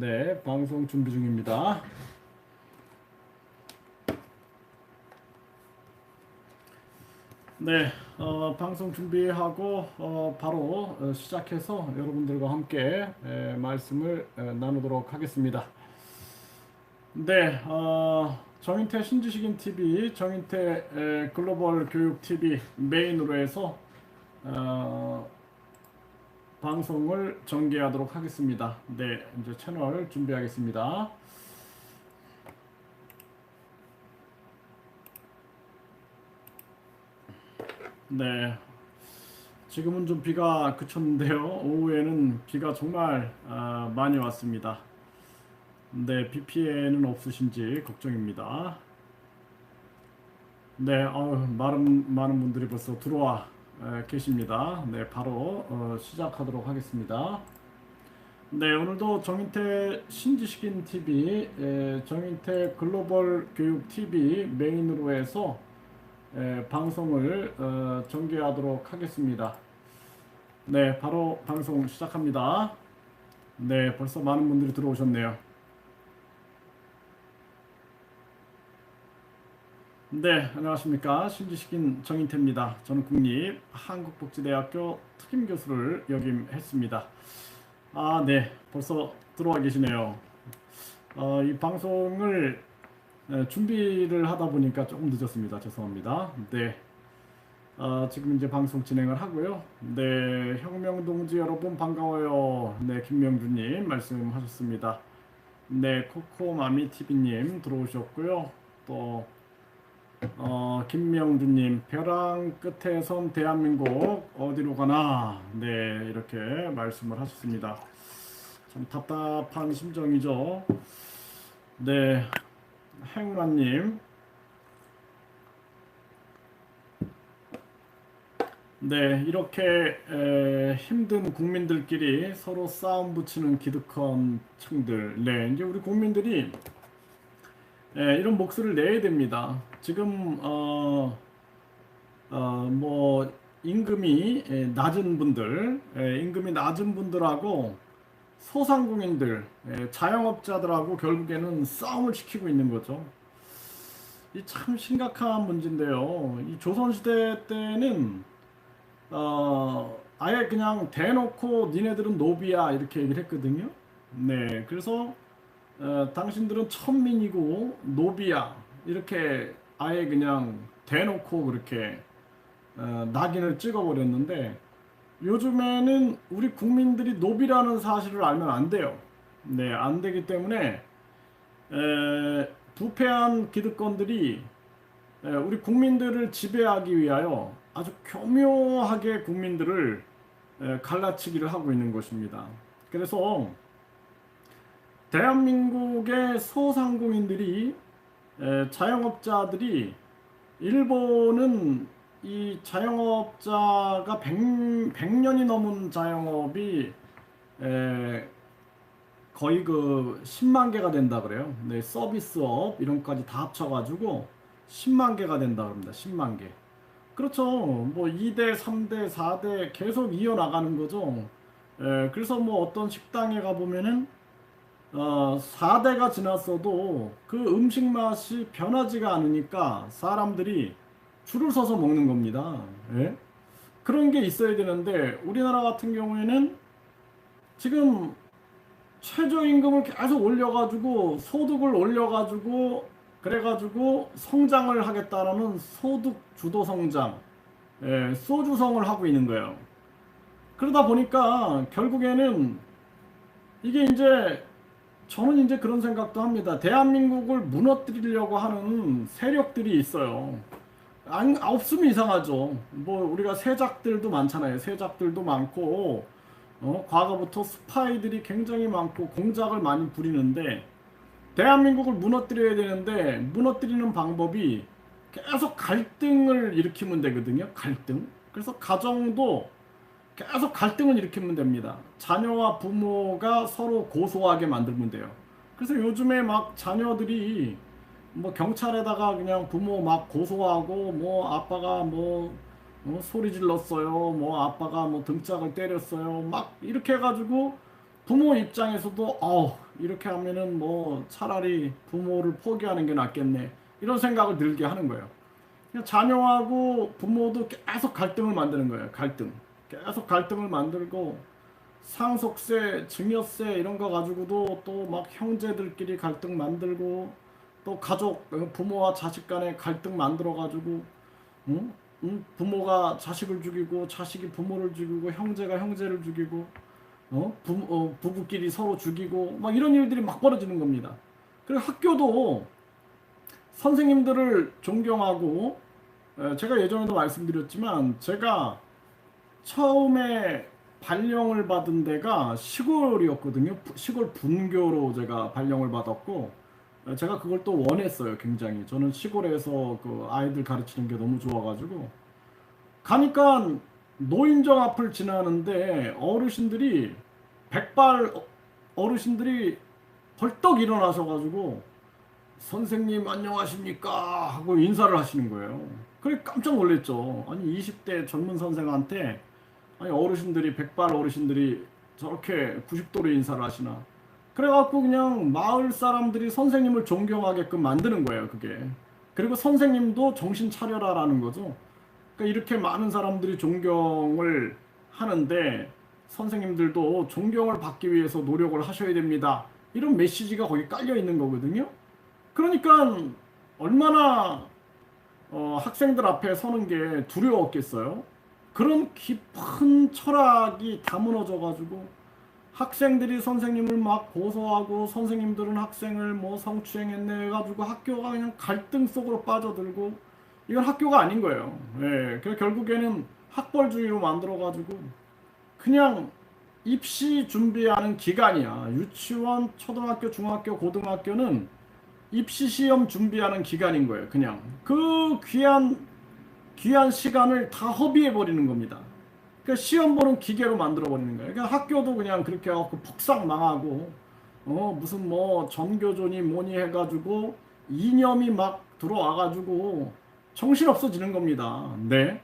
네, 방송 준비 중입니다. 네, 방송 준비하고 바로 시작해서 여러분들과 함께 말씀을 나누도록 하겠습니다. 네, 정인태 신지식인 TV, 정인태 글로벌 교육 TV 메인으로 해서 방송을 전개하도록 하겠습니다. 네, 이제 채널 준비하겠습니다. 네, 지금은 좀 비가 그쳤는데요. 오후에는 비가 정말 많이 왔습니다. 네, 비 피해는 없으신지 걱정입니다. 네, 많은 분들이 벌써 들어와 계십니다. 네, 바로 시작하도록 하겠습니다. 네, 오늘도 정인태 신지식인 TV, 정인태 글로벌 교육 TV 메인으로 해서 방송을 전개하도록 하겠습니다. 네, 바로 방송 시작합니다. 네, 벌써 많은 분들이 들어오셨네요. 네, 안녕하십니까. 신지식인 정인태입니다. 저는 국립한국복지대학교 특임교수를 역임했습니다. 네, 벌써 들어와 계시네요. 이 방송을 준비를 하다 보니까 조금 늦었습니다. 죄송합니다. 네, 지금 이제 방송 진행을 하고요. 네, 혁명동지 여러분 반가워요. 네, 김명주님 말씀하셨습니다. 네, 코코마미TV님 들어오셨고요. 또 김명주님, 벼랑 끝에 선 대한민국 어디로 가나? 네, 이렇게 말씀을 하셨습니다. 참 답답한 심정이죠. 네, 행운아님, 네, 이렇게 힘든 국민들끼리 서로 싸움 붙이는 기득권 층들, 네, 이제 우리 국민들이 이런 목소리를 내야 됩니다. 지금 뭐 임금이 낮은 분들, 임금이 낮은 분들하고 소상공인들, 자영업자들하고 결국에는 싸움을 시키고 있는 거죠. 이 참 심각한 문제인데요. 이 조선시대 때는 아예 그냥 대놓고 니네들은 노비야 이렇게 얘기를 했거든요. 네, 그래서 당신들은 천민이고 노비야 이렇게 아예 그냥 대놓고 그렇게 낙인을 찍어버렸는데 요즘에는 우리 국민들이 노비라는 사실을 알면 안 돼요. 네, 안 되기 때문에 부패한 기득권들이 우리 국민들을 지배하기 위하여 아주 교묘하게 국민들을 갈라치기를 하고 있는 것입니다. 그래서 대한민국의 소상공인들이 자영업자들이 일본은 이 자영업자가 100년이 넘은 자영업이 거의 그 10만 개가 된다 그래요. 네, 서비스업 이런 것까지 다 합쳐가지고 10만 개가 된다 그럽니다. 10만 개. 그렇죠. 뭐 2대, 3대, 4대 계속 이어나가는 거죠. 그래서 뭐 어떤 식당에 가보면은 4대가 지났어도 그 음식 맛이 변하지가 않으니까 사람들이 줄을 서서 먹는 겁니다. 예? 그런 게 있어야 되는데 우리나라 같은 경우에는 지금 최저임금을 계속 올려가지고 소득을 올려가지고 그래가지고 성장을 하겠다라는 소득 주도 성장, 소주성을 하고 있는 거예요. 그러다 보니까 결국에는 이게 이제 저는 이제 그런 생각도 합니다. 대한민국을 무너뜨리려고 하는 세력들이 있어요. 없으면 이상하죠. 뭐 우리가 세작들도 많잖아요. 세작들도 많고 과거부터 스파이들이 굉장히 많고 공작을 많이 부리는데 대한민국을 무너뜨려야 되는데 무너뜨리는 방법이 계속 갈등을 일으키면 되거든요. 갈등. 그래서 가정도 계속 갈등을 일으키면 됩니다. 자녀와 부모가 서로 고소하게 만들면 돼요. 그래서 요즘에 막 자녀들이 뭐 경찰에다가 그냥 부모 막 고소하고 뭐 아빠가 뭐 소리 질렀어요. 뭐 아빠가 뭐 등짝을 때렸어요. 막 이렇게 해가지고 부모 입장에서도 이렇게 하면은 뭐 차라리 부모를 포기하는 게 낫겠네. 이런 생각을 들게 하는 거예요. 그냥 자녀하고 부모도 계속 갈등을 만드는 거예요. 갈등. 계속 갈등을 만들고 상속세, 증여세 이런 거 가지고도 또 막 형제들끼리 갈등 만들고 또 가족, 부모와 자식 간에 갈등 만들어 가지고 응? 응? 부모가 자식을 죽이고 자식이 부모를 죽이고 형제가 형제를 죽이고 부부끼리 서로 죽이고 막 이런 일들이 막 벌어지는 겁니다. 그리고 학교도 선생님들을 존경하고 제가 예전에도 말씀드렸지만 제가 처음에 발령을 받은 데가 시골이었거든요. 시골 분교로 제가 발령을 받았고 제가 그걸 또 원했어요. 굉장히 저는 시골에서 그 아이들 가르치는 게 너무 좋아가지고 가니까 노인정 앞을 지나는데 어르신들이 백발 어르신들이 벌떡 일어나셔가지고 선생님 안녕하십니까 하고 인사를 하시는 거예요. 그래 깜짝 놀랐죠. 아니 20대 젊은 선생한테 아니 어르신들이 백발 어르신들이 저렇게 90도로 인사를 하시나. 그래갖고 그냥 마을 사람들이 선생님을 존경하게끔 만드는 거예요, 그게. 그리고 선생님도 정신 차려라라는 거죠. 그러니까 이렇게 많은 사람들이 존경을 하는데 선생님들도 존경을 받기 위해서 노력을 하셔야 됩니다. 이런 메시지가 거기 깔려 있는 거거든요. 그러니까 얼마나 학생들 앞에 서는 게 두려웠겠어요. 그런 깊은 철학이 다무너져 가지고 학생들이 선생님을 막 고소하고 선생님들은 학생을 뭐 성추행했네 해가지고 학교가 그냥 갈등 속으로 빠져들고 이건 학교가 아닌 거예요. 예, 그래서 결국에는 학벌주의로 만들어가지고 그냥 입시 준비하는 기간이야. 유치원, 초등학교, 중학교, 고등학교는 입시 시험 준비하는 기간인 거예요. 그냥 그 귀한 시간을 다 허비해 버리는 겁니다. 그러니까 시험 보는 기계로 만들어 버리는 거예요. 그러니까 학교도 그냥 그렇게 해갖고 폭삭 망하고 무슨 뭐 전교조니 뭐니 해가지고 이념이 막 들어와가지고 정신 없어지는 겁니다. 네.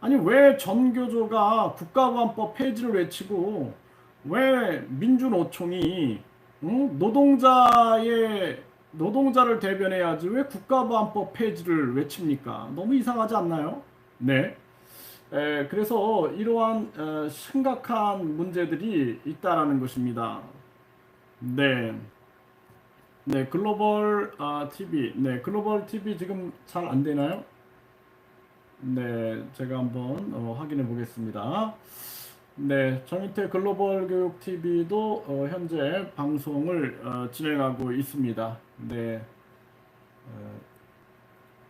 아니 왜 전교조가 국가보안법 폐지를 외치고 왜 민주노총이 노동자를 대변해야지 왜 국가보안법 폐지를 외칩니까? 너무 이상하지 않나요? 네. 그래서 이러한 심각한 문제들이 있다라는 것입니다. 네. 네, 글로벌 TV. 네, 글로벌 TV 지금 잘 안 되나요? 네, 제가 한번 확인해 보겠습니다. 네, 정인태 글로벌 교육 TV도 현재 방송을 진행하고 있습니다. 네,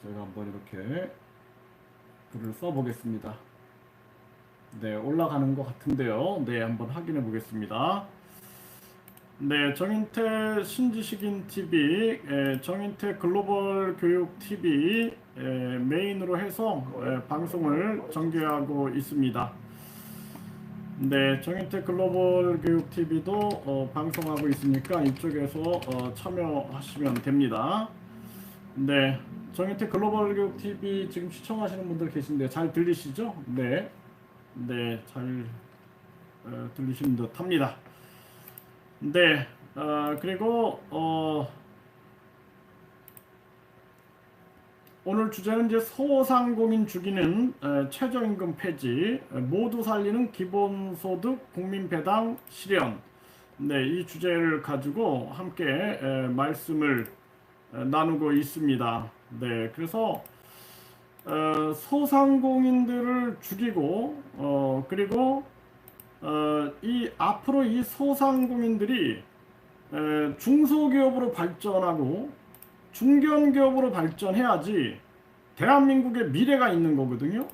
제가 한번 이렇게 글을 써 보겠습니다. 네, 올라가는 것 같은데요. 네, 한번 확인해 보겠습니다. 네, 정인태 신지식인 TV, 정인태 글로벌 교육 TV 메인으로 해서 방송을 전개하고 있습니다. 네, 정인태 글로벌 교육 TV도 방송하고 있으니까 이쪽에서 참여하시면 됩니다. 네, 정인태 글로벌 교육 TV 지금 시청하시는 분들 계신데 잘 들리시죠? 네, 네, 잘 들리시는 듯 합니다. 네, 그리고 오늘 주제는 이제 소상공인 죽이는 최저임금 폐지, 모두 살리는 기본소득 국민배당 실현. 네, 이 주제를 가지고 함께 말씀을 나누고 있습니다. 네, 그래서 소상공인들을 죽이고 그리고 이 앞으로 이 소상공인들이 중소기업으로 발전하고 중견기업으로 발전해야지 대한민국의 미래가 있는 거거든요.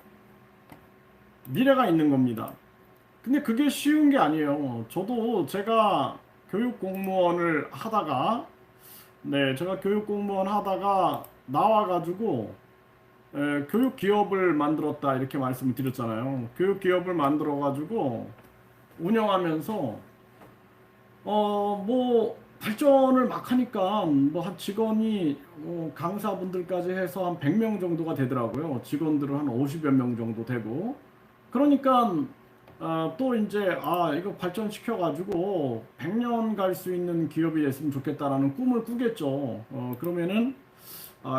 미래가 있는 겁니다. 근데 그게 쉬운 게 아니에요. 저도 제가 교육공무원을 하다가 제가 교육공무원 하다가 나와가지고 교육기업을 만들었다 이렇게 말씀을 드렸잖아요. 교육기업을 만들어가지고 운영하면서 뭐 발전을 막 하니까 뭐 한 직원이 강사분들까지 해서 한 100명 정도가 되더라고요. 직원들은 한 50여 명 정도 되고. 그러니까 또 이제 이거 발전시켜 가지고 100년 갈 수 있는 기업이 됐으면 좋겠다라는 꿈을 꾸겠죠. 그러면은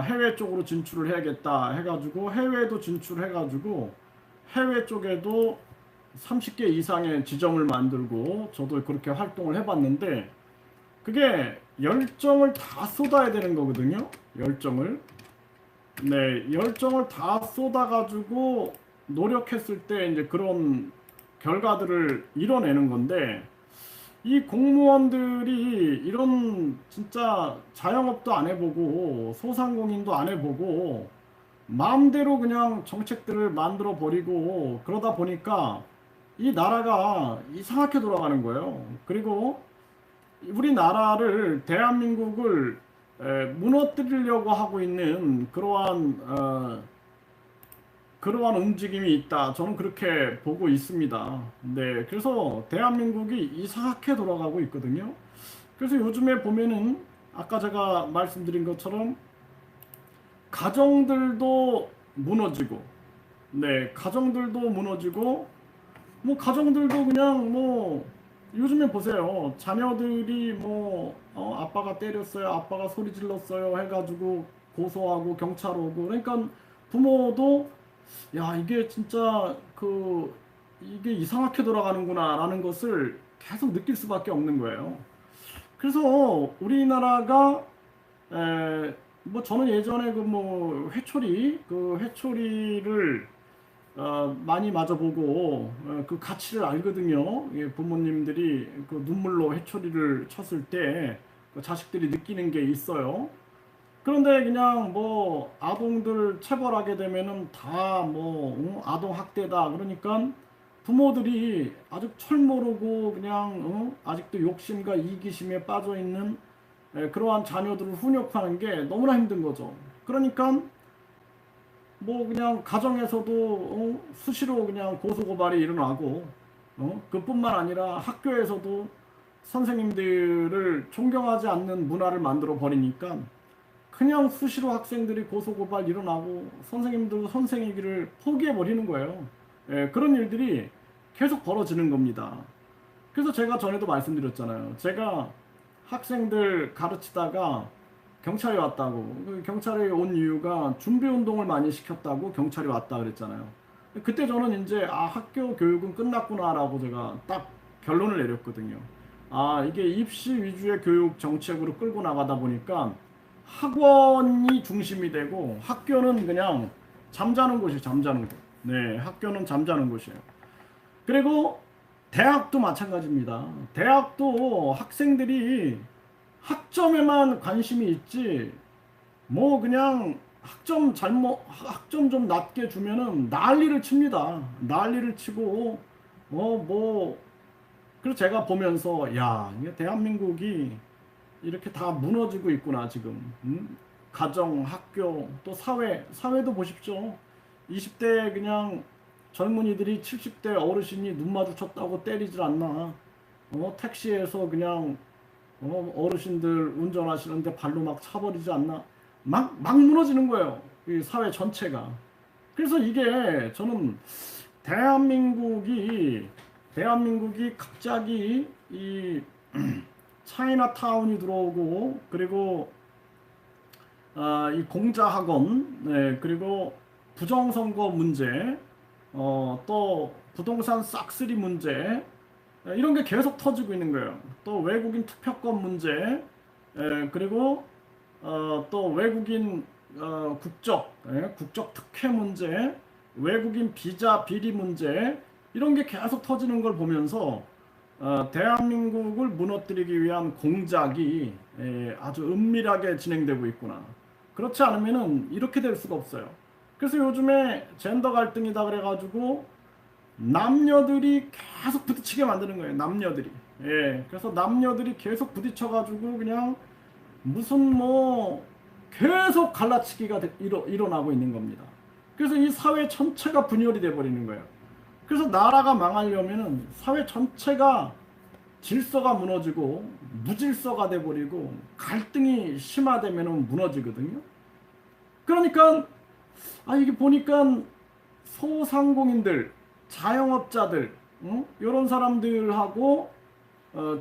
해외 쪽으로 진출을 해야겠다 해가지고 해외도 진출해가지고 해외 쪽에도 30개 이상의 지점을 만들고 저도 그렇게 활동을 해봤는데 그게 열정을 다 쏟아야 되는 거거든요. 열정을. 네, 열정을 다 쏟아가지고 노력했을 때 이제 그런 결과들을 이뤄내는 건데 이 공무원들이 이런 진짜 자영업도 안 해보고 소상공인도 안 해보고 마음대로 그냥 정책들을 만들어 버리고 그러다 보니까 이 나라가 이상하게 돌아가는 거예요. 그리고 우리나라를 대한민국을 무너뜨리려고 하고 있는 그러한 움직임이 있다. 저는 그렇게 보고 있습니다. 네, 그래서 대한민국이 이상하게 돌아가고 있거든요. 그래서 요즘에 보면은 아까 제가 말씀드린 것처럼 가정들도 무너지고, 네, 가정들도 무너지고, 뭐 가정들도 그냥 뭐 요즘에 보세요. 자녀들이 뭐 아빠가 때렸어요, 아빠가 소리 질렀어요 해가지고 고소하고 경찰 오고, 그러니까 부모도 야, 이게 진짜 이게 이상하게 돌아가는구나라는 것을 계속 느낄 수밖에 없는 거예요. 그래서 우리나라가 뭐 저는 예전에 뭐 회초리를 많이 맞아보고 그 가치를 알거든요. 예, 부모님들이 그 눈물로 회초리를 쳤을 때그 자식들이 느끼는 게 있어요. 그런데 그냥 뭐 아동들 체벌하게 되면은 다 뭐 아동 학대다 그러니까 부모들이 아주 철모르고 그냥 아직도 욕심과 이기심에 빠져 있는 그러한 자녀들을 훈육하는 게 너무나 힘든 거죠. 그러니까 뭐 그냥 가정에서도 수시로 그냥 고소고발이 일어나고 그뿐만 아니라 학교에서도 선생님들을 존경하지 않는 문화를 만들어 버리니까 그냥 수시로 학생들이 고소고발 일어나고 선생님도 선생이기를 포기해 버리는 거예요. 예, 그런 일들이 계속 벌어지는 겁니다. 그래서 제가 전에도 말씀드렸잖아요. 제가 학생들 가르치다가 경찰이 왔다고. 그 경찰이 온 이유가 준비 운동을 많이 시켰다고 경찰이 왔다 그랬잖아요. 그때 저는 이제 학교 교육은 끝났구나라고 제가 딱 결론을 내렸거든요. 이게 입시 위주의 교육 정책으로 끌고 나가다 보니까 학원이 중심이 되고 학교는 그냥 잠자는 곳이에요. 잠자는 곳. 네, 학교는 잠자는 곳이에요. 그리고 대학도 마찬가지입니다. 대학도 학생들이 학점에만 관심이 있지 뭐 그냥 학점 좀 낮게 주면은 난리를 칩니다. 난리를 치고 뭐 그래서 제가 보면서 야, 이게 대한민국이 이렇게 다 무너지고 있구나 지금. 가정, 학교, 또 사회도 보십시오. 20대 그냥 젊은이들이 70대 어르신이 눈 마주쳤다고 때리질 않나. 택시에서 그냥 어르신들 운전하시는데 발로 막 차버리지 않나. 막 무너지는 거예요. 이 사회 전체가. 그래서 이게 저는 대한민국이 갑자기 이 차이나타운이 들어오고 그리고 이 공자학원 네, 그리고 부정선거 문제 또 부동산 싹쓸이 문제 이런 게 계속 터지고 있는 거예요. 또 외국인 투표권 문제 그리고 또 외국인 국적 특혜 문제 외국인 비자 비리 문제 이런 게 계속 터지는 걸 보면서 대한민국을 무너뜨리기 위한 공작이 아주 은밀하게 진행되고 있구나. 그렇지 않으면은 이렇게 될 수가 없어요. 그래서 요즘에 젠더 갈등이다 그래가지고 남녀들이 계속 부딪히게 만드는 거예요. 남녀들이. 예. 그래서 남녀들이 계속 부딪혀가지고 그냥 무슨 뭐 계속 갈라치기가 일어나고 있는 겁니다. 그래서 이 사회 전체가 분열이 돼 버리는 거예요. 그래서 나라가 망하려면은 사회 전체가 질서가 무너지고 무질서가 돼버리고 갈등이 심화되면 무너지거든요. 그러니까 이게 보니까 소상공인들, 자영업자들 이런 사람들하고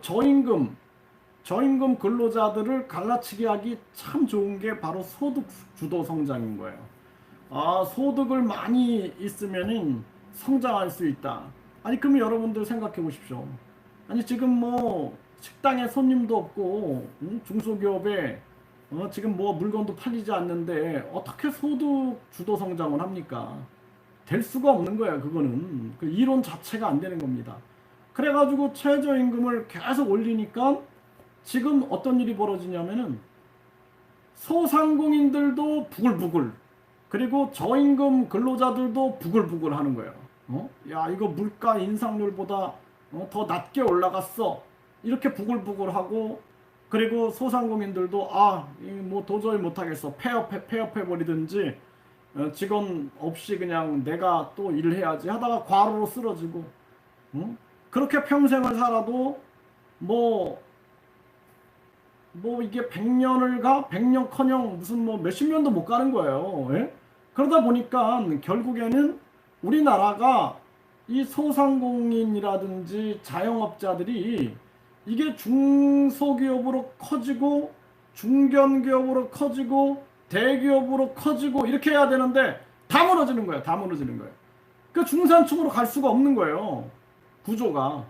저임금 근로자들을 갈라치기 하기 참 좋은 게 바로 소득 주도 성장인 거예요. 아, 소득을 많이 있으면은 성장할 수 있다. 아니, 그러면 여러분들 생각해 보십시오. 아니, 지금 뭐 식당에 손님도 없고, 중소기업에 지금 뭐 물건도 팔리지 않는데 어떻게 소득 주도 성장을 합니까? 될 수가 없는 거야, 그거는. 그 이론 자체가 안 되는 겁니다. 그래가지고 최저임금을 계속 올리니까 지금 어떤 일이 벌어지냐면은 소상공인들도 부글부글, 그리고 저임금 근로자들도 부글부글 하는 거예요. 야, 이거 물가 인상률보다 더 낮게 올라갔어. 이렇게 부글부글하고, 그리고 소상공인들도 뭐 도저히 못하겠어. 폐업해 버리든지 직원 없이 그냥 내가 또 일을 해야지 하다가 과로로 쓰러지고, 그렇게 평생을 살아도 뭐 이게 100년을 가? 100년커녕 무슨 뭐 몇십 년도 못 가는 거예요. 예? 그러다 보니까 결국에는 우리나라가 이 소상공인이라든지 자영업자들이 이게 중소기업으로 커지고 중견기업으로 커지고 대기업으로 커지고 이렇게 해야 되는데 다 무너지는 거예요. 다 무너지는 거예요. 그 중산층으로 갈 수가 없는 거예요. 구조가.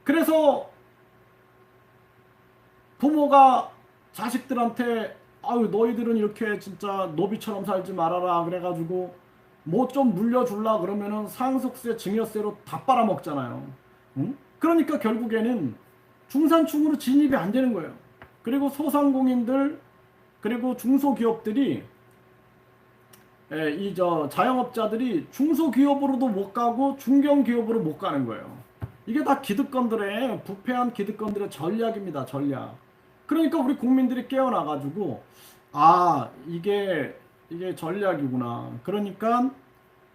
그래서 부모가 자식들한테 아유 너희들은 이렇게 진짜 노비처럼 살지 말아라 그래가지고 뭐 좀 물려줄라 그러면은 상속세 증여세로 다 빨아먹잖아요. 응? 그러니까 결국에는 중산층으로 진입이 안 되는 거예요. 그리고 소상공인들 그리고 중소기업들이 이 저 자영업자들이 중소기업으로도 못 가고 중견기업으로 못 가는 거예요. 이게 다 기득권들의 부패한 기득권들의 전략입니다. 전략. 그러니까 우리 국민들이 깨어나가지고 이게 전략이구나. 그러니까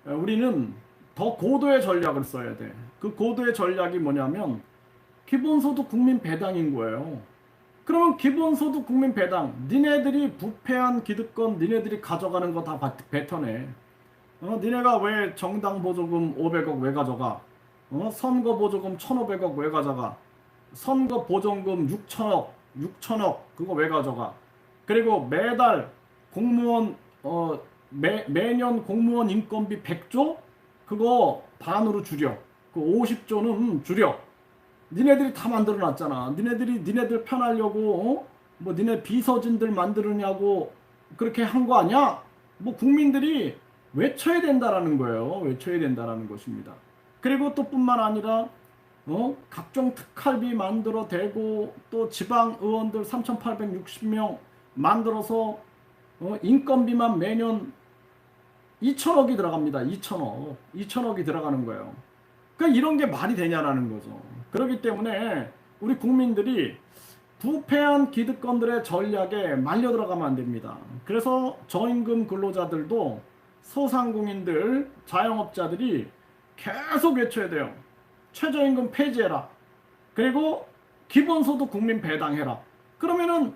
우리는 더 고도의 전략을 써야 돼. 그 고도의 전략이 뭐냐면 기본소득 국민 배당인 거예요. 그러면 기본소득 국민 배당, 니네들이 부패한 기득권 니네들이 가져가는 거 다 뱉어내. 니네가 왜 정당 보조금 500억 왜 가져가? 선거 보조금 1,500억 왜 가져가? 선거 보조금 6천억 그거 왜 가져가? 그리고 매달 공무원 매년 공무원 인건비 100조 그거 반으로 줄여. 그 50조는 줄여. 니네들이 다 만들어 놨잖아. 니네들 편하려고 뭐 니네 비서진들 만들느냐고 그렇게 한 거 아니야? 뭐 국민들이 외쳐야 된다라는 거예요. 외쳐야 된다라는 것입니다. 그리고 또 뿐만 아니라 각종 특활비 만들어 대고 또 지방 의원들 3,860명 만들어서 인건비만 매년 2천억이 들어갑니다. 2천억이 들어가는 거예요. 그러니까 이런 게 말이 되냐라는 거죠. 그렇기 때문에 우리 국민들이 부패한 기득권들의 전략에 말려 들어가면 안 됩니다. 그래서 저임금 근로자들도 소상공인들, 자영업자들이 계속 외쳐야 돼요. 최저임금 폐지해라. 그리고 기본소득 국민 배당해라. 그러면은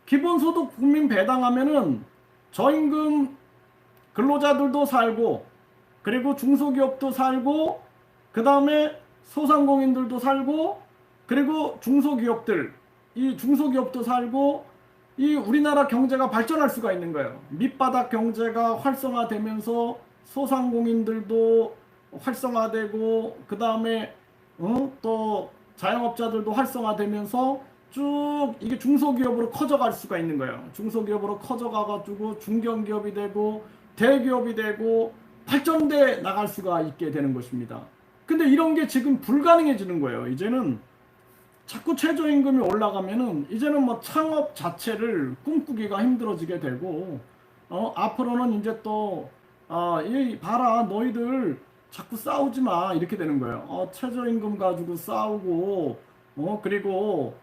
기본소득 국민 배당하면은 저임금 근로자들도 살고 그리고 중소기업도 살고 그 다음에 소상공인들도 살고 그리고 이 중소기업도 살고 이 우리나라 경제가 발전할 수가 있는 거예요. 밑바닥 경제가 활성화되면서 소상공인들도 활성화되고 그 다음에 또 자영업자들도 활성화되면서 쭉 이게 중소기업으로 커져갈 수가 있는 거예요. 중소기업으로 커져가가지고 중견기업이 되고 대기업이 되고 발전돼 나갈 수가 있게 되는 것입니다. 근데 이런 게 지금 불가능해지는 거예요. 이제는 자꾸 최저임금이 올라가면은 이제는 뭐 창업 자체를 꿈꾸기가 힘들어지게 되고 앞으로는 이제 또 봐라 너희들 자꾸 싸우지 마 이렇게 되는 거예요. 최저임금 가지고 싸우고 그리고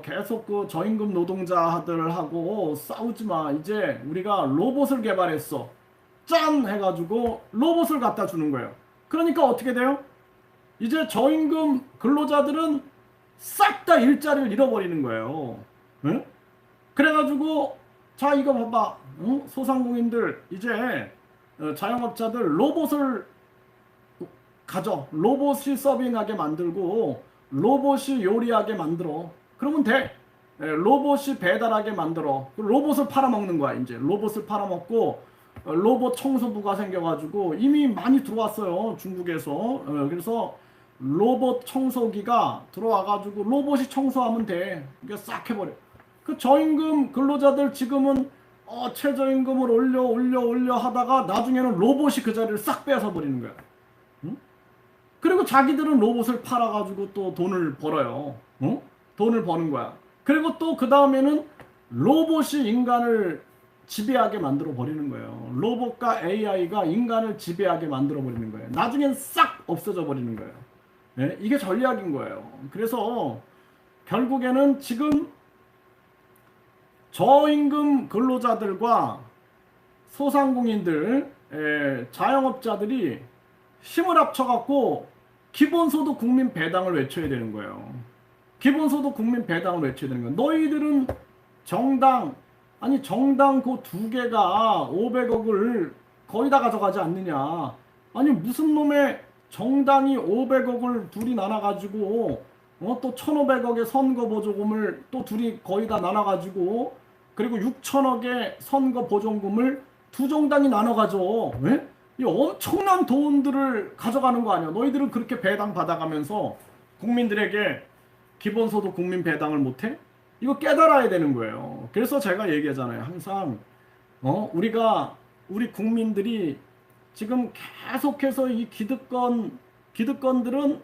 계속 그 저임금 노동자들하고 싸우지 마. 이제 우리가 로봇을 개발했어. 짠 해가지고 로봇을 갖다 주는 거예요. 그러니까 어떻게 돼요? 이제 저임금 근로자들은 싹 다 일자리를 잃어버리는 거예요. 응? 그래가지고 자 이거 봐봐. 소상공인들 이제 자영업자들 로봇을 가져. 로봇이 서빙하게 만들고 로봇이 요리하게 만들어. 그러면 돼. 로봇이 배달하게 만들어. 로봇을 팔아먹는 거야, 이제. 로봇을 팔아먹고 로봇 청소부가 생겨가지고 이미 많이 들어왔어요, 중국에서. 그래서 로봇 청소기가 들어와가지고 로봇이 청소하면 돼. 이게 싹 해버려. 그 저임금 근로자들 지금은 최저임금을 올려 하다가 나중에는 로봇이 그 자리를 싹 뺏어 버리는 거야. 응? 그리고 자기들은 로봇을 팔아가지고 또 돈을 벌어요. 어? 돈을 버는 거야. 그리고 또 그 다음에는 로봇이 인간을 지배하게 만들어 버리는 거예요. 로봇과 AI가 인간을 지배하게 만들어 버리는 거예요. 나중엔 싹 없어져 버리는 거예요. 네? 이게 전략인 거예요. 그래서 결국에는 지금 저임금 근로자들과 소상공인들, 자영업자들이 힘을 합쳐갖고 기본소득 국민 배당을 외쳐야 되는 거예요. 기본소득 국민 배당을 외쳐야 되는 거예요. 너희들은 정당 그 두 개가 500억을 거의 다 가져가지 않느냐. 아니 무슨 놈의 정당이 500억을 둘이 나눠가지고 또 1,500억의 선거 보조금을 또 둘이 거의 다 나눠가지고 그리고 6천억의 선거 보조금을 두 정당이 나눠 가져. 왜? 이 엄청난 돈들을 가져가는 거 아니야. 너희들은 그렇게 배당 받아가면서 국민들에게 기본소득 국민 배당을 못해? 이거 깨달아야 되는 거예요. 그래서 제가 얘기하잖아요. 항상 우리 국민들이 지금 계속해서 이 기득권들은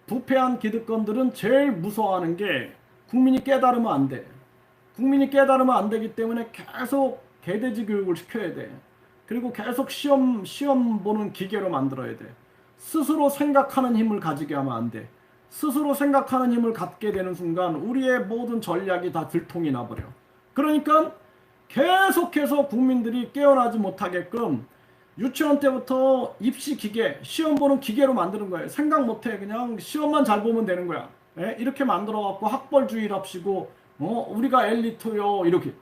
부패한 기득권들은 제일 무서워하는 게 국민이 깨달으면 안 돼. 국민이 깨달으면 안 되기 때문에 계속 개돼지 교육을 시켜야 돼. 그리고 계속 시험 보는 기계로 만들어야 돼. 스스로 생각하는 힘을 가지게 하면 안 돼. 스스로 생각하는 힘을 갖게 되는 순간 우리의 모든 전략이 다 들통이 나버려. 그러니까 계속해서 국민들이 깨어나지 못하게끔 유치원 때부터 입시 기계, 시험 보는 기계로 만드는 거예요. 생각 못해. 그냥 시험만 잘 보면 되는 거야. 이렇게 만들어갖고 학벌주의랍시고 우리가 엘리트요 이렇게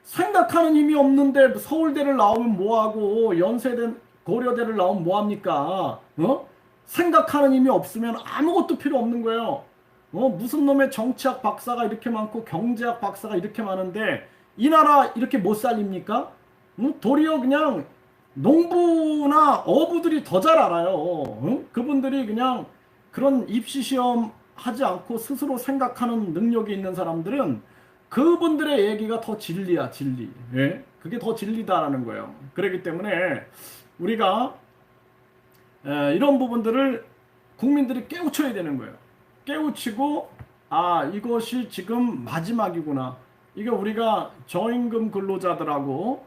생각하는 힘이 없는데 서울대를 나오면 뭐하고 연세대 고려대를 나오면 뭐합니까? 생각하는 힘이 없으면 아무것도 필요 없는 거예요. 무슨 놈의 정치학 박사가 이렇게 많고 경제학 박사가 이렇게 많은데 이 나라 이렇게 못 살립니까? 도리어 그냥 농부나 어부들이 더 잘 알아요. 그분들이 그냥 그런 입시시험 하지 않고 스스로 생각하는 능력이 있는 사람들은 그분들의 얘기가 더 진리야, 진리. 예? 그게 더 진리다라는 거예요. 그렇기 때문에 우리가 이런 부분들을 국민들이 깨우쳐야 되는 거예요. 깨우치고 이것이 지금 마지막이구나. 이게 우리가 저임금 근로자들하고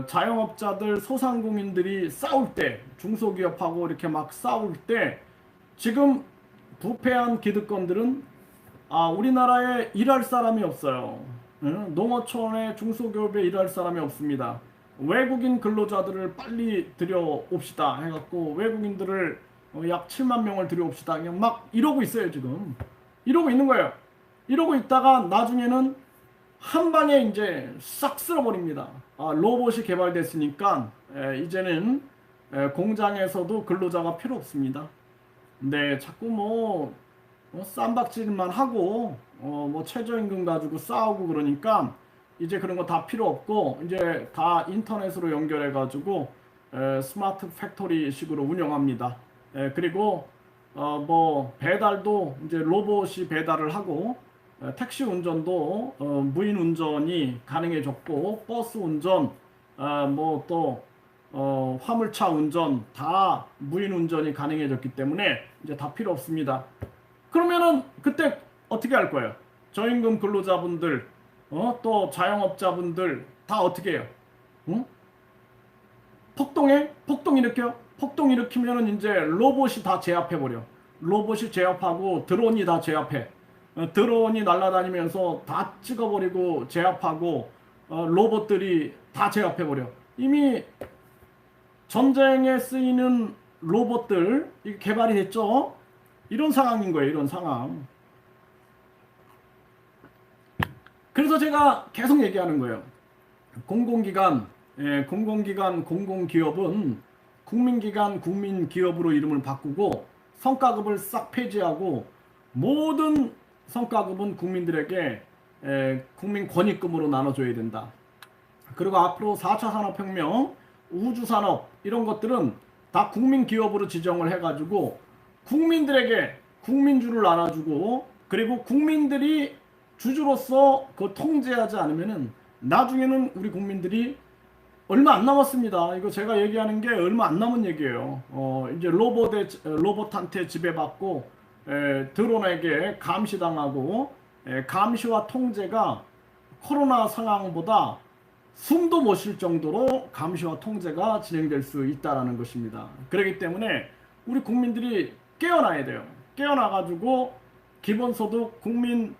자영업자들, 소상공인들이 싸울 때, 중소기업하고 이렇게 막 싸울 때 지금 부패한 기득권들은 우리나라에 일할 사람이 없어요. 농어촌에 중소기업에 일할 사람이 없습니다. 외국인 근로자들을 빨리 들여옵시다 해갖고 외국인들을 약 7만 명을 들여옵시다. 그냥 막 이러고 있어요 지금. 이러고 있는 거예요. 이러고 있다가 나중에는 한 방에 이제 싹 쓸어버립니다. 로봇이 개발됐으니까 이제는 공장에서도 근로자가 필요 없습니다. 근데 자꾸 쌈박질만 하고 뭐 최저임금 가지고 싸우고 그러니까 이제 그런 거 다 필요 없고 이제 다 인터넷으로 연결해 가지고 스마트 팩토리 식으로 운영합니다. 그리고 뭐 배달도 이제 로봇이 배달을 하고 택시 운전도 무인 운전이 가능해졌고 버스 운전 뭐 또 화물차 운전 다 무인 운전이 가능해졌기 때문에 이제 다 필요 없습니다. 그러면은 그때 어떻게 할 거예요? 저임금 근로자분들 또 자영업자분들 다 어떻게 해요? 응? 폭동해? 폭동 일으켜? 폭동 일으키면은 이제 로봇이 다 제압해버려. 로봇이 제압하고 드론이 다 제압해. 드론이 날아다니면서 다 찍어버리고 제압하고 로봇들이 다 제압해버려. 이미 전쟁에 쓰이는 로봇들 개발이 됐죠? 이런 상황인 거예요. 이런 상황. 그래서 제가 계속 얘기하는 거예요. 공공기관, 공공기업은 국민기관, 국민기업으로 이름을 바꾸고 성과급을 싹 폐지하고 모든 성과급은 국민들에게 국민권익금으로 나눠줘야 된다. 그리고 앞으로 4차 산업혁명, 우주산업 이런 것들은 다 국민기업으로 지정을 해가지고 국민들에게 국민주를 나눠주고 그리고 국민들이 주주로서 그 통제하지 않으면은 나중에는 우리 국민들이 얼마 안 남았습니다. 이거 제가 얘기하는 게 얼마 안 남은 얘기예요. 이제 로봇한테 지배받고 드론에게 감시당하고 감시와 통제가 코로나 상황보다 숨도 못 쉴 정도로 감시와 통제가 진행될 수 있다는 것입니다. 그렇기 때문에 우리 국민들이 깨어나야 돼요. 깨어나가지고 기본소득 국민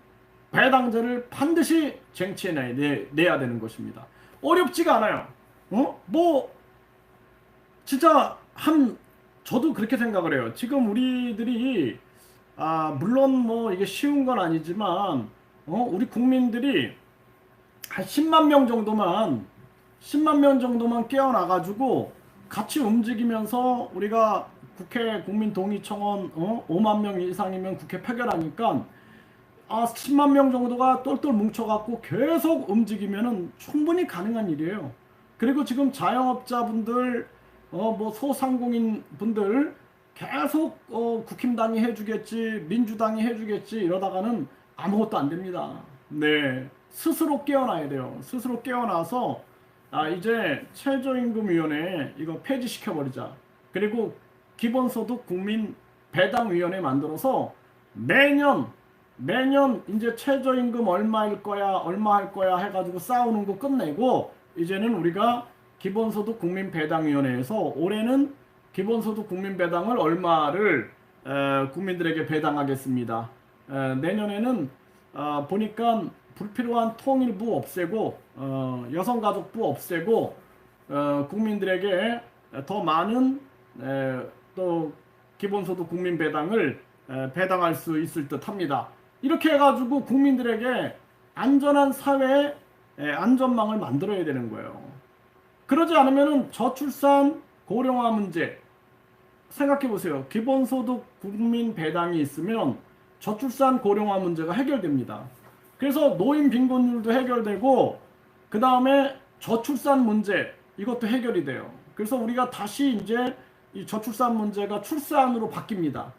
배당제를 반드시 쟁취해내야 되는 것입니다. 어렵지가 않아요. 뭐 진짜 저도 그렇게 생각을 해요. 지금 우리들이 물론 뭐 이게 쉬운 건 아니지만 우리 국민들이 한 10만 명 정도만 깨어나가지고 같이 움직이면서 우리가 국회 국민동의청원 5만 명 이상이면 국회 표결하니까 10만 명 정도가 똘똘 뭉쳐갖고 계속 움직이면은 충분히 가능한 일이에요. 그리고 지금 자영업자분들, 뭐 소상공인 분들 계속 국힘당이 해주겠지, 민주당이 해주겠지 이러다가는 아무것도 안 됩니다. 네, 스스로 깨어나야 돼요. 스스로 깨어나서 이제 최저임금위원회 이거 폐지시켜버리자. 그리고 기본소득 국민 배당위원회 만들어서 매년 이제 최저임금 얼마일 거야, 얼마 할 거야 해가지고 싸우는 거 끝내고 이제는 우리가 기본소득 국민배당위원회에서 올해는 기본소득 국민배당을 얼마를 국민들에게 배당하겠습니다. 내년에는 보니까 불필요한 통일부 없애고 여성가족부 없애고 국민들에게 더 많은 또 기본소득 국민배당을 배당할 수 있을 듯 합니다. 이렇게 해가지고 국민들에게 안전한 사회 안전망을 만들어야 되는 거예요. 그러지 않으면 저출산 고령화 문제 생각해 보세요. 기본소득 국민 배당이 있으면 저출산 고령화 문제가 해결됩니다. 그래서 노인 빈곤율도 해결되고 그 다음에 저출산 문제 이것도 해결이 돼요. 그래서 우리가 다시 이제 이 저출산 문제가 출산으로 바뀝니다.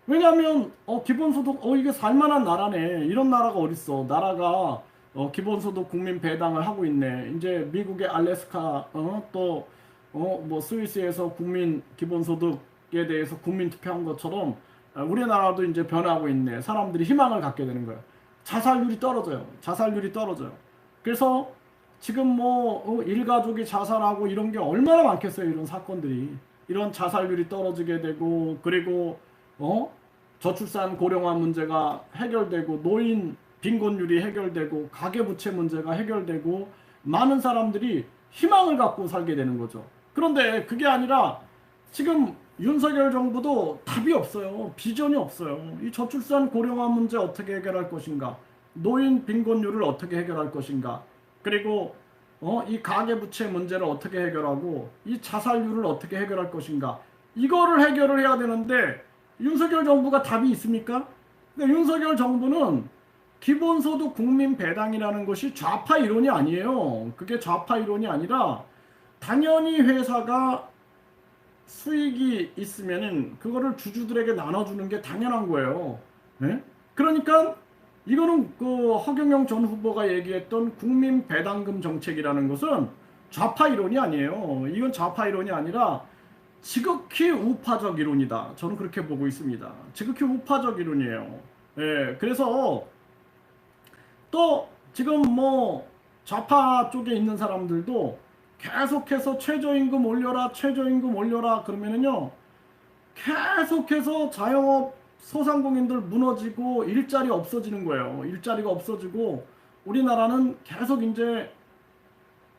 왜냐하면 기본소득 이게 살만한 나라네. 이런 나라가 어딨어. 나라가 기본소득 국민 배당을 하고 있네. 이제 미국의 알래스카 또 뭐 스위스에서 국민 기본소득에 대해서 국민 투표한 것처럼 우리나라도 이제 변하고 있네. 사람들이 희망을 갖게 되는 거예요. 자살률이 떨어져요. 자살률이 떨어져요. 그래서 지금 뭐 일가족이 자살하고 이런 게 얼마나 많겠어요. 이런 사건들이. 이런 자살률이 떨어지게 되고 그리고 저출산 고령화 문제가 해결되고 노인 빈곤율이 해결되고 가계부채 문제가 해결되고 많은 사람들이 희망을 갖고 살게 되는 거죠. 그런데 그게 아니라 지금 윤석열 정부도 답이 없어요. 비전이 없어요. 이 저출산 고령화 문제 어떻게 해결할 것인가? 노인 빈곤율을 어떻게 해결할 것인가? 그리고 이 가계부채 문제를 어떻게 해결하고 이 자살률을 어떻게 해결할 것인가? 이거를 해결을 해야 되는데 윤석열 정부가 답이 있습니까? 그러니까 윤석열 정부는 기본소득 국민 배당이라는 것이 좌파 이론이 아니에요. 그게 좌파 이론이 아니라 당연히 회사가 수익이 있으면은 그거를 주주들에게 나눠주는 게 당연한 거예요. 네? 그러니까 이거는 그 허경영 전 후보가 얘기했던 국민 배당금 정책이라는 것은 좌파 이론이 아니에요. 이건 좌파 이론이 아니라 지극히 우파적 이론이다. 저는 그렇게 보고 있습니다. 지극히 우파적 이론이에요. 예, 그래서 또 지금 뭐 좌파 쪽에 있는 사람들도 계속해서 최저임금 올려라, 최저임금 올려라 그러면은요, 계속해서 자영업 소상공인들 무너지고 일자리 없어지는 거예요. 일자리가 없어지고 우리나라는 계속 이제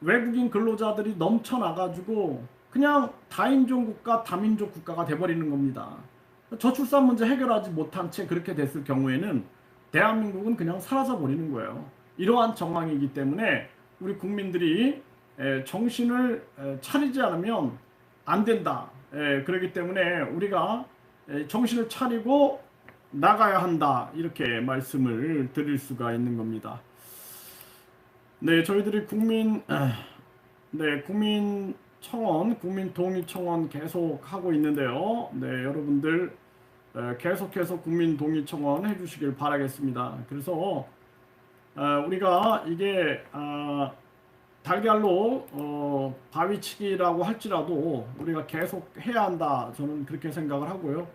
외국인 근로자들이 넘쳐나가지고 그냥 다인종 국가, 다민족 국가가 돼버리는 겁니다. 저출산 문제 해결하지 못한 채 그렇게 됐을 경우에는 대한민국은 그냥 사라져 버리는 거예요. 이러한 정황이기 때문에 우리 국민들이 정신을 차리지 않으면 안 된다. 그렇기 때문에 우리가 정신을 차리고 나가야 한다. 이렇게 말씀을 드릴 수가 있는 겁니다. 네, 저희들이 국민청원, 국민동의청원 계속 하고 있는데요. 네, 여러분들 계속해서 국민동의청원 해주시길 바라겠습니다. 그래서 우리가 이게 달걀로 바위치기라고 할지라도 우리가 계속 해야 한다. 저는 그렇게 생각을 하고요.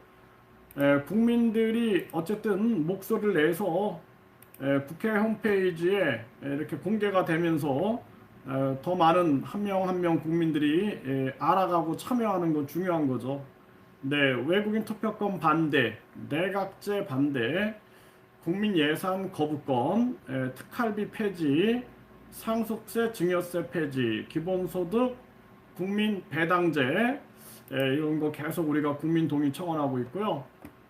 국민들이 어쨌든 목소리를 내서 국회 홈페이지에 이렇게 공개가 되면서 더 많은 한 명 한 명 국민들이 알아가고 참여하는 건 중요한 거죠. 네, 외국인 투표권 반대, 내각제 반대, 국민 예산 거부권, 특할비 폐지, 상속세 증여세 폐지, 기본소득 국민 배당제, 이런 거 계속 우리가 국민 동의 청원하고 있고요.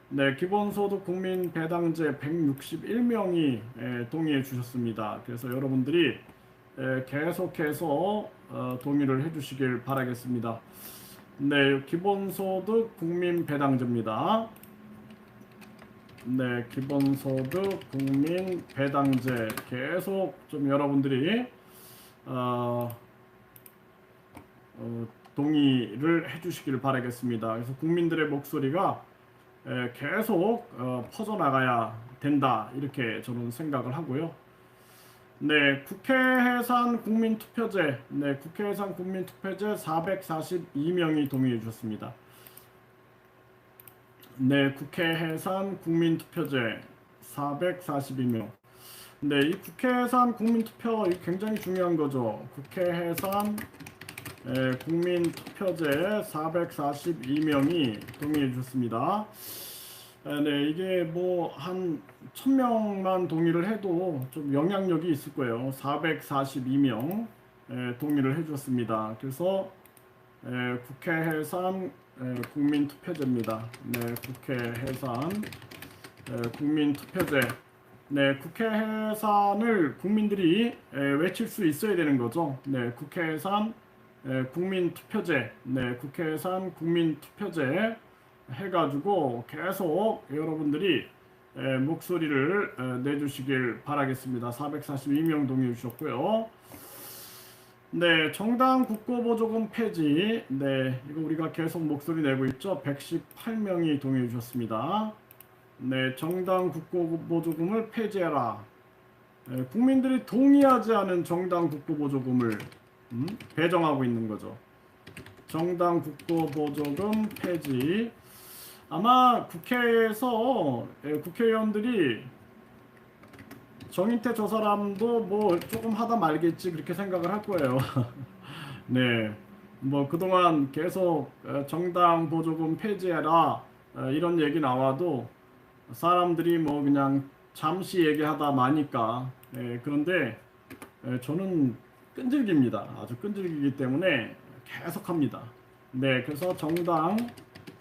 네, 기본소득 국민 배당제 161명이 동의해 주셨습니다. 그래서 여러분들이 계속해서 동의를 해 주시길 바라겠습니다. 네, 기본소득 국민 배당제입니다. 네, 기본소득 국민 배당제 계속 좀 여러분들이 동의를 해주시기를 바라겠습니다. 그래서 국민들의 목소리가 계속 퍼져나가야 된다 이렇게 저는 생각을 하고요. 네, 국회 해산 국민투표제, 네, 국회 해산 국민투표제 442명이 동의해 주셨습니다. 네, 국회 해산 국민투표제 442명. 네, 이 국회 해산 국민투표 굉장히 중요한 거죠. 국회 해산 국민투표제 442명이 동의해 주셨습니다. 네, 이게 뭐 한 1000명만 동의를 해도 좀 영향력이 있을 거예요. 442명 동의를 해주셨습니다. 그래서 국회 해산 국민투표제입니다. 네, 국회 해산 국민투표제. 네, 국회 해산을 국민들이 외칠 수 있어야 되는 거죠. 네, 국회 해산 국민투표제. 네, 국회 해산 국민투표제 해가지고 계속 여러분들이 목소리를 내주시길 바라겠습니다. 442명 동의해 주셨고요. 네, 정당 국고보조금 폐지. 네, 이거 우리가 계속 목소리 내고 있죠. 118명이 동의해 주셨습니다. 네, 정당 국고보조금을 폐지해라. 국민들이 동의하지 않은 정당 국고보조금을 배정하고 있는 거죠. 정당 국고보조금 폐지. 아마 국회에서 국회의원들이 정인태 저 사람도 뭐 조금 하다 말겠지 그렇게 생각을 할 거예요. 네, 뭐 그동안 계속 정당 보조금 폐지해라 이런 얘기 나와도 사람들이 뭐 그냥 잠시 얘기하다 마니까 그런데 저는 끈질깁니다. 아주 끈질기기 때문에 계속합니다. 네, 그래서 정당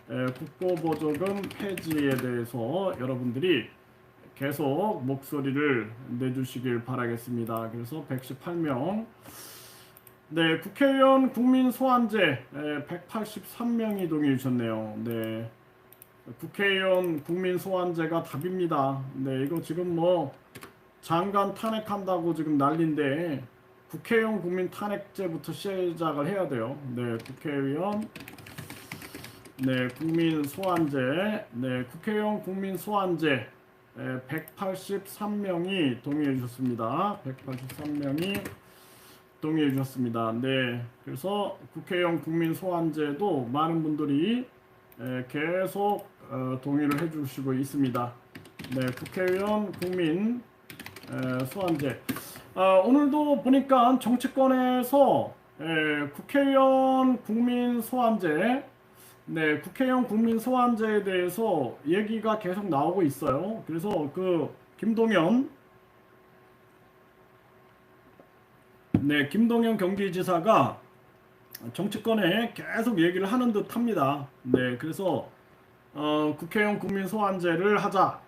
국고보조금 폐지에 대해서 여러분들이 계속 목소리를 내주시길 바라겠습니다. 그래서 118명. 네, 국회의원 국민소환제 183명이 동의해 주셨네요. 네, 국회의원 국민소환제가 답입니다. 네, 이거 지금 뭐 장관 탄핵한다고 지금 난리인데 국회의원 국민 탄핵제부터 시작을 해야 돼요. 네, 국회의원 네, 국민 소환제. 네, 국회의원 국민 소환제 183명이 동의해 주셨습니다. 183명이 동의해 주셨습니다. 네, 그래서 국회의원 국민 소환제도 많은 분들이 계속 동의를 해 주시고 있습니다. 네, 국회의원 국민 소환제. 오늘도 보니까 정치권에서 국회의원 국민 소환제, 네, 국회의원 국민 소환제에 대해서 얘기가 계속 나오고 있어요. 그래서 그 김동연 경기지사가 정치권에 계속 얘기를 하는 듯합니다. 네, 그래서 국회의원 국민 소환제를 하자.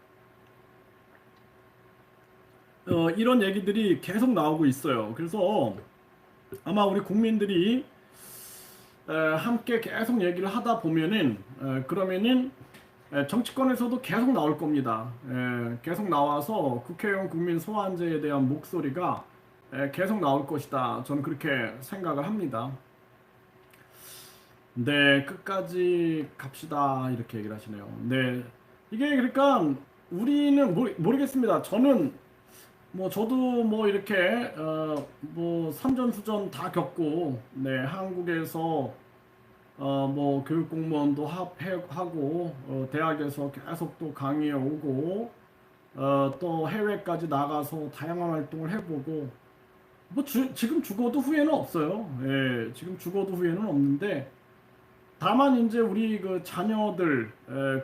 이런 얘기들이 계속 나오고 있어요. 그래서 아마 우리 국민들이 함께 계속 얘기를 하다 보면은 그러면은 정치권에서도 계속 나올 겁니다. 계속 나와서 국회의원 국민 소환제에 대한 목소리가 계속 나올 것이다. 저는 그렇게 생각을 합니다. 네, 끝까지 갑시다. 이렇게 얘기를 하시네요. 네, 이게 그러니까 우리는 모르겠습니다. 저는 뭐 저도 뭐 이렇게 뭐 삼전수전 다 겪고 네, 한국에서 뭐 교육 공무원도 하고 대학에서 계속 또 강의해 오고 또 해외까지 나가서 다양한 활동을 해보고 뭐 지금 죽어도 후회는 없어요. 예, 지금 죽어도 후회는 없는데 다만 이제 우리 그 자녀들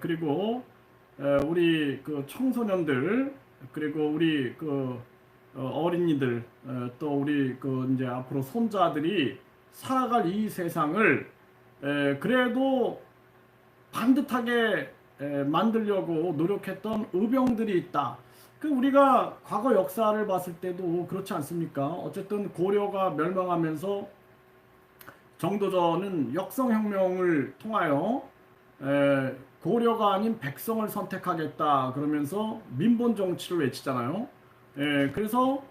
그리고 우리 그 청소년들 그리고 우리 그 어린이들 또 우리 그 이제 앞으로 손자들이 살아갈 이 세상을 그래도 반듯하게 만들려고 노력했던 의병들이 있다. 그 우리가 과거 역사를 봤을 때도 그렇지 않습니까? 어쨌든 고려가 멸망하면서 정도전은 역성혁명을 통하여 고려가 아닌 백성을 선택하겠다 그러면서 민본 정치를 외치잖아요. 그래서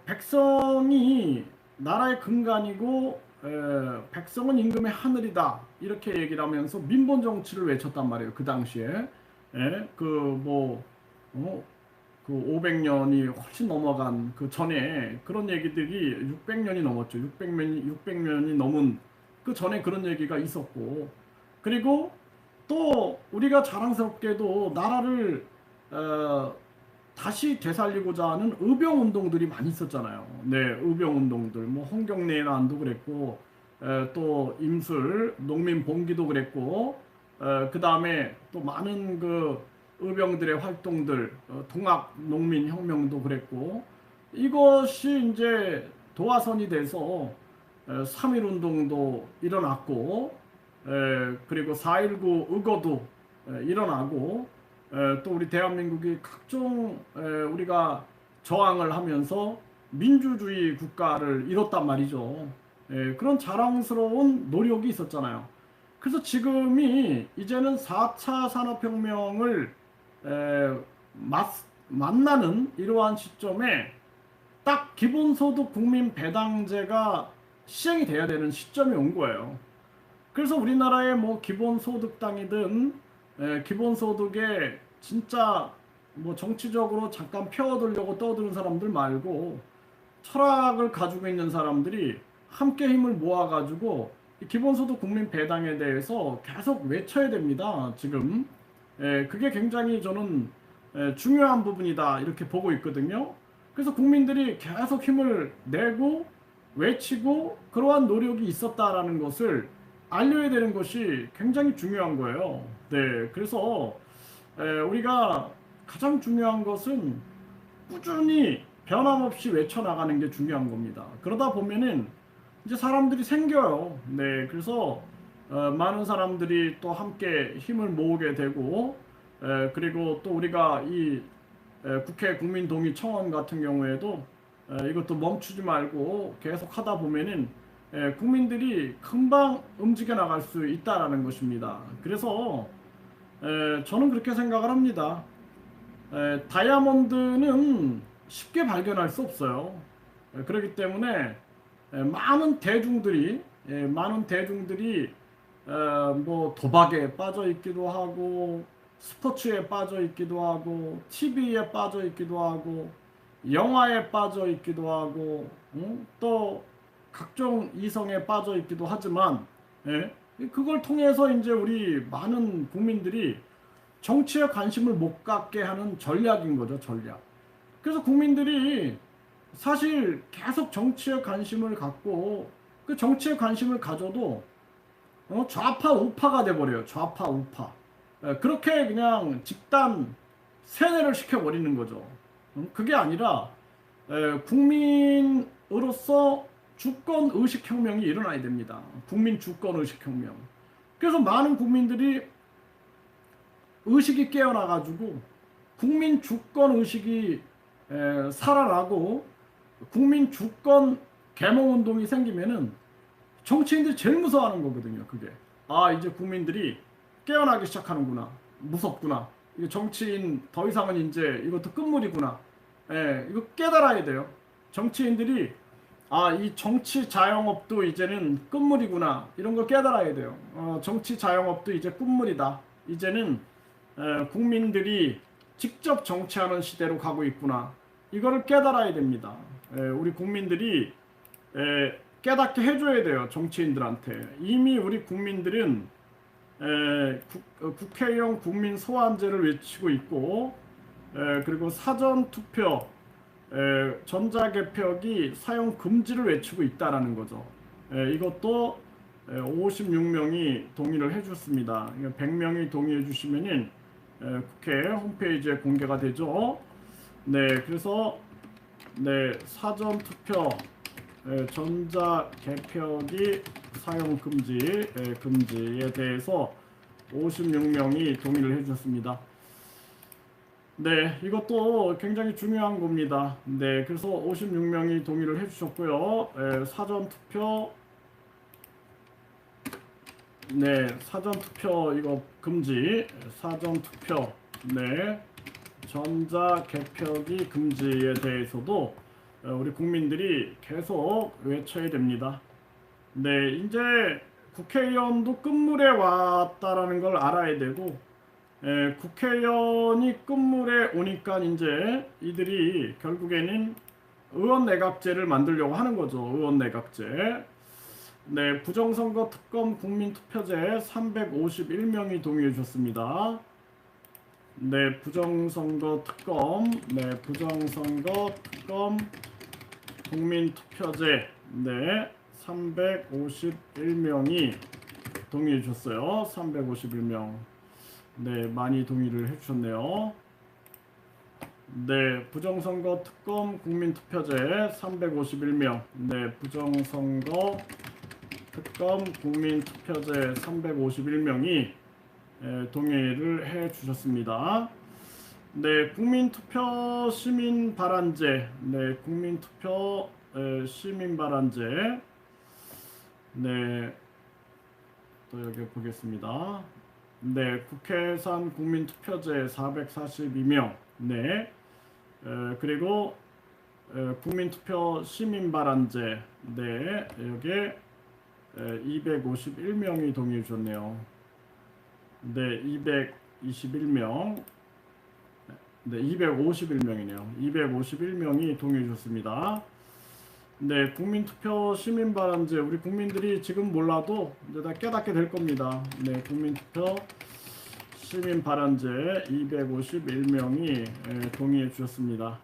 백성이 나라의 근간이고 백성은 임금의 하늘이다 이렇게 얘기를 하면서 민본 정치를 외쳤단 말이에요. 그 당시에 그뭐 그 500년이 훨씬 넘어간 그 전에 그런 얘기들이 600년이 넘었죠. 600년이 넘은 그 전에 그런 얘기가 있었고 그리고 또 우리가 자랑스럽게도 나라를 다시 되살리고자 하는 의병 운동들이 많이 있었잖아요. 네, 의병 운동들 뭐 홍경래난도 그랬고 또 임술 농민 봉기도 그랬고 그 다음에 또 많은 그 의병들의 활동들 동학 농민 혁명도 그랬고 이것이 이제 도화선이 돼서 3.1 운동도 일어났고 그리고 4.19 의거도 일어나고 또 우리 대한민국이 각종 우리가 저항을 하면서 민주주의 국가를 이뤘단 말이죠. 그런 자랑스러운 노력이 있었잖아요. 그래서 지금이 이제는 4차 산업혁명을 에, 만나는 이러한 시점에 딱 기본소득 국민 배당제가 시행이 돼야 되는 시점이 온 거예요. 그래서 우리나라의 뭐 기본소득당이든 기본소득에 진짜 뭐 정치적으로 잠깐 펴들려고 떠드는 사람들 말고 철학을 가지고 있는 사람들이 함께 힘을 모아가지고 이 기본소득 국민 배당에 대해서 계속 외쳐야 됩니다. 지금 그게 굉장히 저는 중요한 부분이다 이렇게 보고 있거든요. 그래서 국민들이 계속 힘을 내고 외치고 그러한 노력이 있었다라는 것을 알려야 되는 것이 굉장히 중요한 거예요. 네, 그래서 우리가 가장 중요한 것은 꾸준히 변함없이 외쳐나가는 게 중요한 겁니다. 그러다 보면은 이제 사람들이 생겨요. 네, 그래서 많은 사람들이 또 함께 힘을 모으게 되고 그리고 또 우리가 이 국회 국민동의청원 같은 경우에도 이것도 멈추지 말고 계속 하다 보면은 국민들이 금방 움직여 나갈 수 있다라는 것입니다. 그래서 저는 그렇게 생각을 합니다. 다이아몬드는 쉽게 발견할 수 없어요. 그렇기 때문에 많은 대중들이 뭐 도박에 빠져 있기도 하고 스포츠에 빠져 있기도 하고 TV에 빠져 있기도 하고 영화에 빠져 있기도 하고 또 각종 이성에 빠져 있기도 하지만 그걸 통해서 이제 우리 많은 국민들이 정치에 관심을 못 갖게 하는 전략인 거죠, 전략. 그래서 국민들이 사실 계속 정치에 관심을 갖고 그 정치에 관심을 가져도 좌파 우파가 돼버려요. 좌파 우파. 그렇게 그냥 집단 세뇌를 시켜버리는 거죠. 그게 아니라 국민으로서 주권 의식 혁명이 일어나야 됩니다. 국민 주권 의식 혁명. 그래서 많은 국민들이 의식이 깨어나가지고 국민 주권 의식이 살아나고 국민 주권 계몽 운동이 생기면은 정치인들이 제일 무서워하는 거거든요. 그게. 아, 이제 국민들이 깨어나기 시작하는구나. 무섭구나. 이거 정치인 더 이상은 이제 이것도 끝물이구나. 예, 이거 깨달아야 돼요. 정치인들이 아, 이 정치 자영업도 이제는 끝물이구나. 이런 걸 깨달아야 돼요. 정치 자영업도 이제 끝물이다. 이제는 국민들이 직접 정치하는 시대로 가고 있구나. 이거를 깨달아야 됩니다. 우리 국민들이 깨닫게 해줘야 돼요. 정치인들한테. 이미 우리 국민들은 국회의원 국민 소환제를 외치고 있고, 그리고 사전투표, 전자개표기 사용 금지를 외치고 있다라는 거죠. 이것도 56명이 동의를 해줬습니다. 100명이 동의해 주시면은 국회 홈페이지에 공개가 되죠. 네, 그래서 네, 사전투표, 전자개표기 사용 금지에 대해서 56명이 동의를 해주셨습니다. 네, 이것도 굉장히 중요한 겁니다. 네, 그래서 56명이 동의를 해주셨고요. 사전투표, 네, 사전투표 이거 금지, 사전투표, 네, 전자개표기 금지에 대해서도 우리 국민들이 계속 외쳐야 됩니다. 네, 이제 국회의원도 끝물에 왔다라는 걸 알아야 되고, 국회의원이 끝물에 오니까 이제 이들이 결국에는 의원 내각제를 만들려고 하는 거죠. 의원 내각제. 네, 부정선거 특검 국민투표제 351명이 동의해 주셨습니다. 네, 부정선거 특검, 네, 부정선거 특검 국민투표제, 네, 351명이 동의해 주셨어요. 351명. 네, 많이 동의를 해주셨네요. 네, 부정선거 특검 국민투표제 351명. 네, 부정선거 특검 국민투표제 351명이 동의를 해주셨습니다. 네, 국민투표 시민발안제. 네, 국민투표 시민발안제. 네, 또 여기 보겠습니다. 네, 국회산 국민투표제 442명. 네, 그리고 국민투표 시민발안제. 네, 여기에 251명이 동의해 주셨네요. 네, 221명. 네, 251명이네요. 251명이 동의해 주셨습니다. 네, 국민투표 시민발안제 우리 국민들이 지금 몰라도 이제 다 깨닫게 될 겁니다. 네, 국민투표 시민발안제 251명이 동의해 주셨습니다.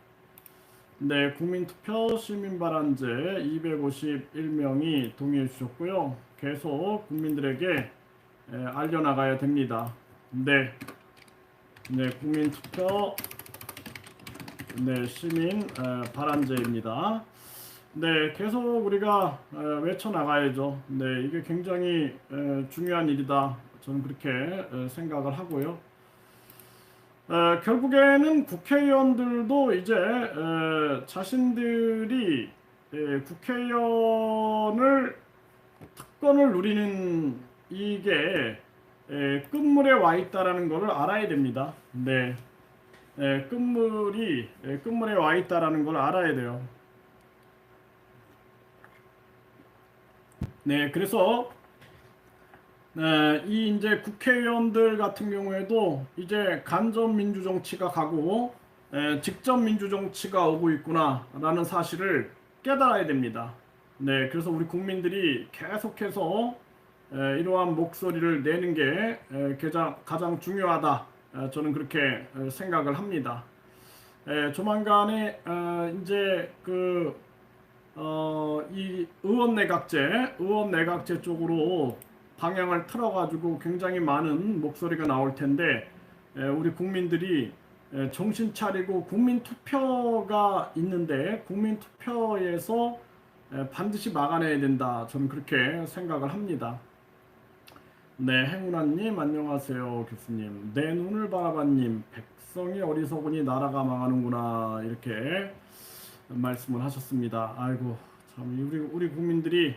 네, 국민투표 시민발안제 251명이 동의해 주셨고요. 계속 국민들에게 알려나가야 됩니다. 네, 네, 국민투표 네, 시민 발안제입니다. 네, 계속 우리가 외쳐나가야죠. 네, 이게 굉장히 중요한 일이다. 저는 그렇게 생각을 하고요. 결국에는 국회의원들도 이제 자신들이 국회의원을 특권을 누리는 이게 끝물에 와 있다라는 것을 알아야 됩니다. 네, 끝물에 와 있다라는 걸 알아야 돼요. 네, 그래서 이 이제 국회의원들 같은 경우에도 이제 간접 민주 정치가 가고 직접 민주 정치가 오고 있구나라는 사실을 깨달아야 됩니다. 네, 그래서 우리 국민들이 계속해서 이러한 목소리를 내는 게 가장 중요하다. 저는 그렇게 생각을 합니다. 조만간에 이제 이 의원 내각제 쪽으로 방향을 틀어가지고 굉장히 많은 목소리가 나올 텐데 우리 국민들이 정신 차리고 국민 투표가 있는데 국민 투표에서 반드시 막아내야 된다. 저는 그렇게 생각을 합니다. 네, 행운아님 안녕하세요, 교수님. 내 눈을 바라봐님, 백성이 어리석으니 나라가 망하는구나 이렇게 말씀을 하셨습니다. 아이고 참 우리 국민들이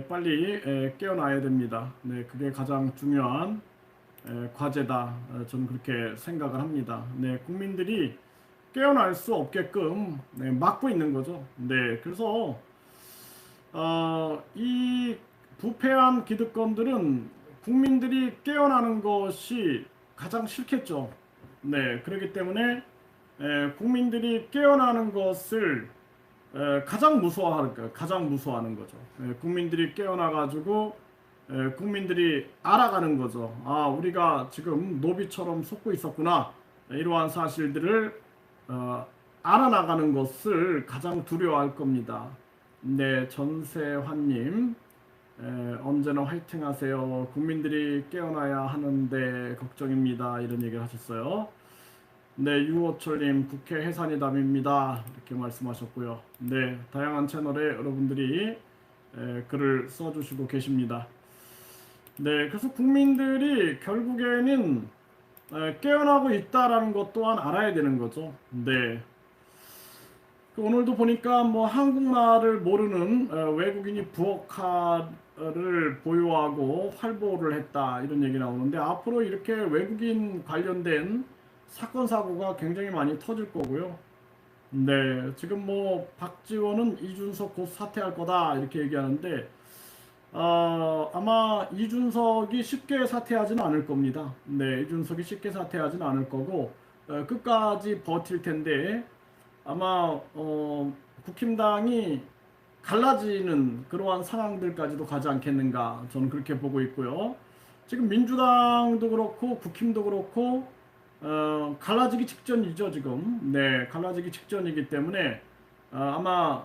빨리 깨어나야 됩니다. 네, 그게 가장 중요한 과제다. 저는 그렇게 생각을 합니다. 네, 국민들이 깨어날 수 없게끔 네, 막고 있는 거죠. 네, 그래서 이 부패한 기득권들은 국민들이 깨어나는 것이 가장 싫겠죠. 네, 그렇기 때문에 국민들이 깨어나는 것을 가장 가장 무서워하는 거죠. 국민들이 깨어나가지고 국민들이 알아가는 거죠. 아, 우리가 지금 노비처럼 속고 있었구나. 이러한 사실들을 어, 알아나가는 것을 가장 두려워할 겁니다. 네, 전세환님, 언제나 화이팅 하세요. 국민들이 깨어나야 하는데 걱정입니다. 이런 얘기를 하셨어요. 네, 유호철님, 국회 해산이담입니다. 이렇게 말씀하셨고요. 네, 다양한 채널에 여러분들이 글을 써주시고 계십니다. 네, 그래서 국민들이 결국에는 깨어나고 있다라는 것 또한 알아야 되는 거죠. 네. 오늘도 보니까 뭐 한국말을 모르는 외국인이 부엌칼을 보유하고 활보를 했다 이런 얘기 나오는데 앞으로 이렇게 외국인 관련된 사건 사고가 굉장히 많이 터질 거고요. 네, 지금 뭐 박지원은 이준석 곧 사퇴할 거다 이렇게 얘기하는데 아마 이준석이 쉽게 사퇴하지는 않을 겁니다. 네, 이준석이 쉽게 사퇴하지는 않을 거고 끝까지 버틸 텐데 아마 국힘당이 갈라지는 그러한 상황들까지도 가지 않겠는가 저는 그렇게 보고 있고요. 지금 민주당도 그렇고 국힘도 그렇고 갈라지기 직전이죠 지금. 네, 갈라지기 직전이기 때문에 아마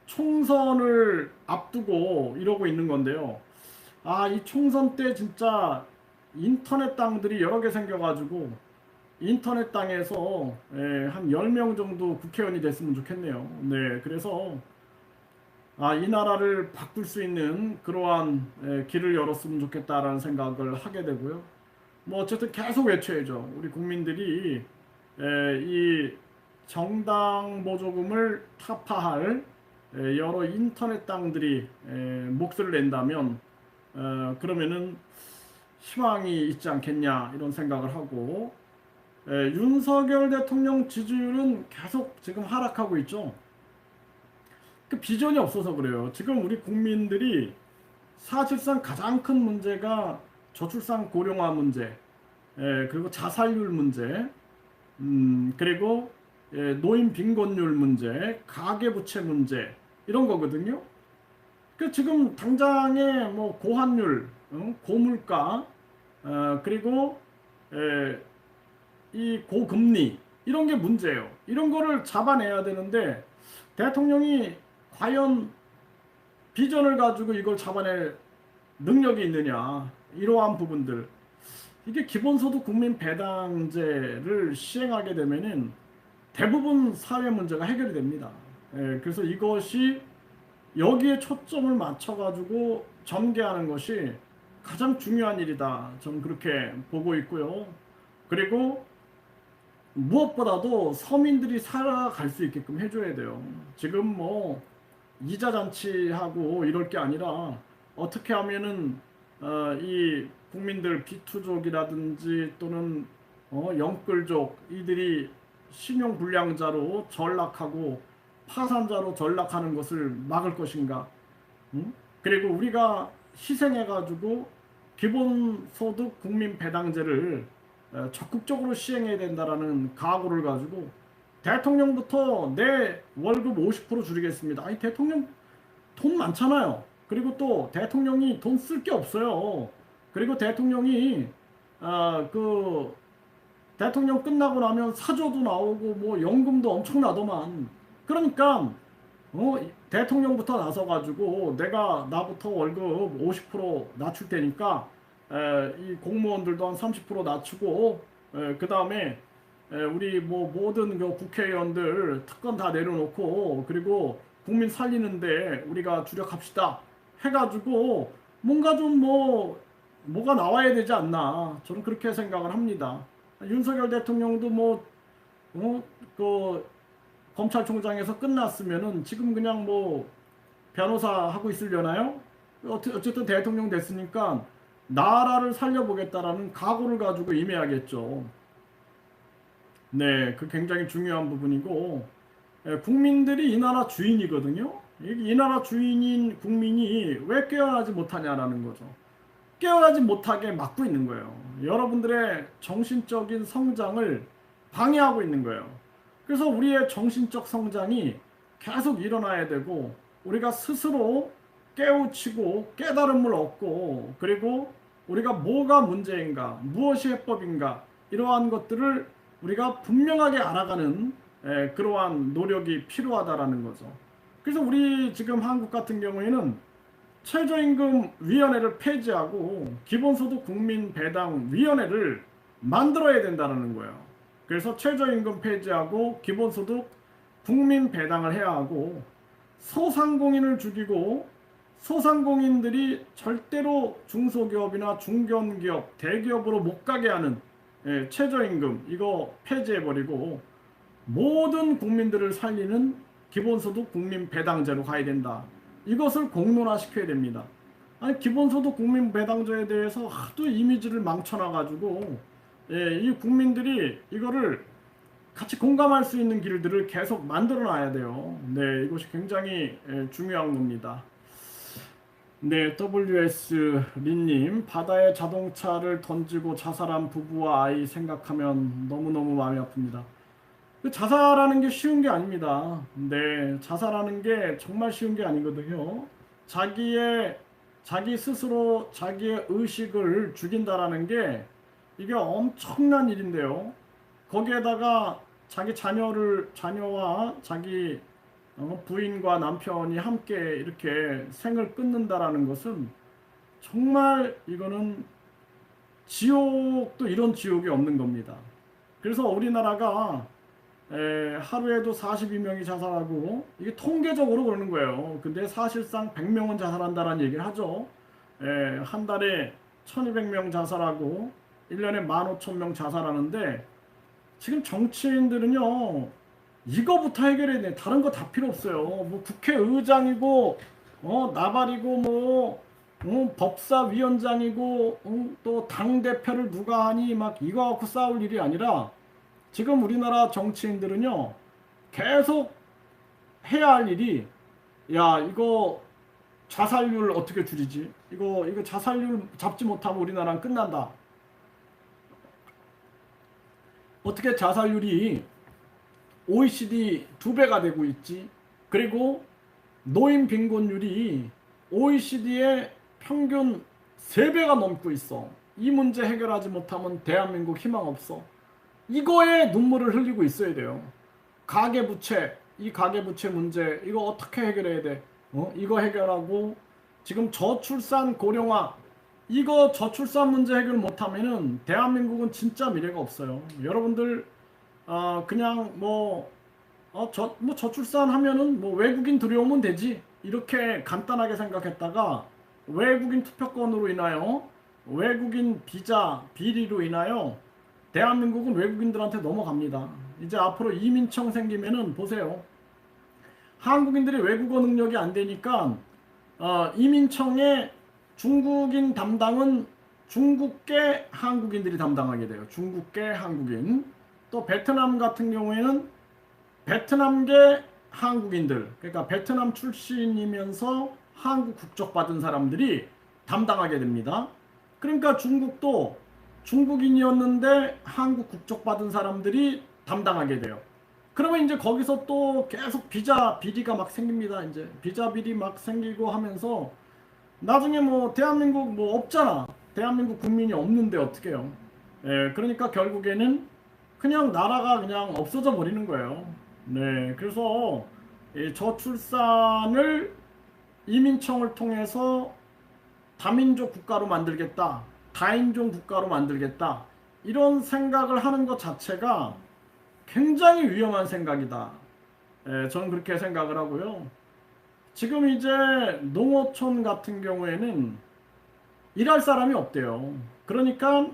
총선을 앞두고 이러고 있는 건데요. 아, 이 총선 때 진짜 인터넷 당들이 여러 개 생겨가지고 인터넷 당에서 한 10명 정도 국회의원이 됐으면 좋겠네요. 네, 그래서 이 나라를 바꿀 수 있는 그러한 길을 열었으면 좋겠다라는 생각을 하게 되고요. 뭐 어쨌든 계속 외쳐야죠. 우리 국민들이 이 정당 보조금을 타파할 여러 인터넷 당들이 목소리를 낸다면 그러면은 희망이 있지 않겠냐 이런 생각을 하고 윤석열 대통령 지지율은 계속 지금 하락하고 있죠. 그 비전이 없어서 그래요. 지금 우리 국민들이 사실상 가장 큰 문제가 저출산 고령화 문제, 그리고 자살률 문제, 그리고 노인 빈곤율 문제, 가계부채 문제 이런 거거든요. 그 지금 당장에 뭐 고환율, 고물가, 그리고 이 고금리 이런 게 문제예요. 이런 거를 잡아내야 되는데 대통령이 과연 비전을 가지고 이걸 잡아낼 능력이 있느냐 이러한 부분들 이게 기본소득 국민 배당제를 시행하게 되면은 대부분 사회 문제가 해결이 됩니다. 그래서 이것이 여기에 초점을 맞춰가지고 전개하는 것이 가장 중요한 일이다. 저는 그렇게 보고 있고요. 그리고 무엇보다도 서민들이 살아갈 수 있게끔 해줘야 돼요. 지금 뭐 이자 잔치하고 이럴 게 아니라 어떻게 하면은 이 국민들 비투족이라든지 또는 영끌족 이들이 신용불량자로 전락하고 파산자로 전락하는 것을 막을 것인가? 응? 그리고 우리가 희생해가지고 기본소득 국민배당제를 적극적으로 시행해야 된다라는 각오를 가지고 대통령부터 내 월급 50% 줄이겠습니다. 아니 대통령 돈 많잖아요. 그리고 또 대통령이 돈 쓸 게 없어요. 그리고 대통령이 그 대통령 끝나고 나면 사저도 나오고 뭐 연금도 엄청나더만. 그러니까 대통령부터 나서가지고 내가 나부터 월급 50% 낮출 테니까 이 공무원들도 한 30% 낮추고 그 다음에 우리 뭐 모든 그 국회의원들 특권 다 내려놓고 그리고 국민 살리는데 우리가 주력합시다 해가지고 뭔가 좀 뭐가 나와야 되지 않나 저는 그렇게 생각을 합니다. 윤석열 대통령도 그 검찰총장에서 끝났으면은 지금 그냥 뭐 변호사 하고 있으려나요? 어쨌든 대통령 됐으니까 나라를 살려보겠다라는 각오를 가지고 임해야겠죠. 네, 그 굉장히 중요한 부분이고, 국민들이 이 나라 주인이거든요. 이 나라 주인인 국민이 왜 깨어나지 못하냐라는 거죠. 깨어나지 못하게 막고 있는 거예요. 여러분들의 정신적인 성장을 방해하고 있는 거예요. 그래서 우리의 정신적 성장이 계속 일어나야 되고, 우리가 스스로 깨우치고 깨달음을 얻고, 그리고 우리가 뭐가 문제인가, 무엇이 해법인가, 이러한 것들을 우리가 분명하게 알아가는 그러한 노력이 필요하다라는 거죠. 그래서 우리 지금 한국 같은 경우에는 최저임금위원회를 폐지하고 기본소득 국민배당위원회를 만들어야 된다는 거예요. 그래서 최저임금 폐지하고 기본소득 국민배당을 해야 하고, 소상공인을 죽이고 소상공인들이 절대로 중소기업이나 중견기업, 대기업으로 못 가게 하는 최저임금 이거 폐지해버리고 모든 국민들을 살리는 기본소득 국민배당제로 가야 된다. 이것을 공론화시켜야 됩니다. 아니, 기본소득 국민배당제에 대해서 하도 이미지를 망쳐놔가지고 이 국민들이 이거를 같이 공감할 수 있는 길들을 계속 만들어놔야 돼요. 네, 이것이 굉장히 중요한 겁니다. 네, WS 린님, 바다에 자동차를 던지고 자살한 부부와 아이 생각하면 너무너무 마음이 아픕니다. 자살하는 게 쉬운 게 아닙니다. 네, 자살하는 게 정말 쉬운 게 아니거든요. 자기 스스로 자기의 의식을 죽인다라는 게 이게 엄청난 일인데요. 거기에다가 자기 자녀와 자기 부인과 남편이 함께 이렇게 생을 끊는다라는 것은 정말 이거는 지옥도 이런 지옥이 없는 겁니다. 그래서 우리나라가 하루에도 42명이 자살하고, 이게 통계적으로 그러는 거예요. 근데 사실상 100명은 자살한다라는 얘기를 하죠. 한 달에 1200명 자살하고 1년에 15,000명 자살하는데, 지금 정치인들은요 이거부터 해결해야 돼. 다른 거 다 필요 없어요. 뭐 국회의장이고 나발이고 뭐 법사위원장이고 또 당대표를 누가 하니 막 이거 갖고 싸울 일이 아니라, 지금 우리나라 정치인들은요 계속 해야 할 일이, 야 이거 자살률 어떻게 줄이지? 이거 자살률 잡지 못하면 우리나라는 끝난다. 어떻게 자살률이 OECD 2배가 되고 있지? 그리고 노인 빈곤율이 OECD의 평균 3배가 넘고 있어. 이 문제 해결하지 못하면 대한민국 희망 없어. 이거에 눈물을 흘리고 있어야 돼요. 가계부채, 이 가계부채 문제 이거 어떻게 해결해야 돼? 이거 해결하고, 지금 저출산 고령화, 이거 저출산 문제 해결 못하면은 대한민국은 진짜 미래가 없어요. 여러분들 그냥 저출산 하면은 뭐 외국인 들여오면 되지, 이렇게 간단하게 생각했다가 외국인 투표권으로 인하여 외국인 비자 비리로 인하여 대한민국은 외국인들한테 넘어갑니다. 이제 앞으로 이민청 생기면은 보세요. 한국인들이 외국어 능력이 안 되니까 이민청의 중국인 담당은 중국계 한국인들이 담당하게 돼요. 중국계 한국인. 또 베트남 같은 경우에는 베트남계 한국인들, 그러니까 베트남 출신이면서 한국 국적 받은 사람들이 담당하게 됩니다. 그러니까 중국도 중국인이었는데 한국 국적 받은 사람들이 담당하게 돼요. 그러면 이제 거기서 또 계속 비자 비리가 막 생깁니다. 이제 비자 비리 막 생기고 하면서 나중에 뭐 대한민국 뭐 없잖아. 대한민국 국민이 없는데 어떻게 해요? 그러니까 결국에는 그냥 나라가 그냥 없어져 버리는 거예요. 네, 그래서 저출산을 이민청을 통해서 다민족 국가로 만들겠다, 다인종 국가로 만들겠다, 이런 생각을 하는 것 자체가 굉장히 위험한 생각이다. 저는 그렇게 생각을 하고요. 지금 이제 농어촌 같은 경우에는 일할 사람이 없대요. 그러니까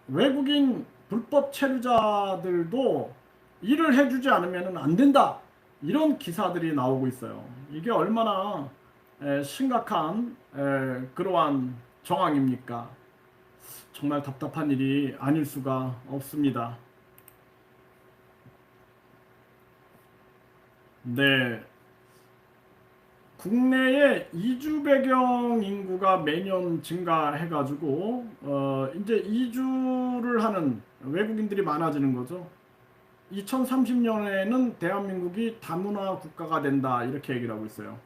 외국인 불법 체류자들도 일을 해주지 않으면 안 된다, 이런 기사들이 나오고 있어요. 이게 얼마나 심각한 그러한 정황입니까? 정말 답답한 일이 아닐 수가 없습니다. 네, 국내의 이주 배경 인구가 매년 증가해가지고 이제 이주를 하는 외국인들이 많아지는 거죠. 2030년에는 대한민국이 다문화 국가가 된다 이렇게 얘기를 하고 있어요.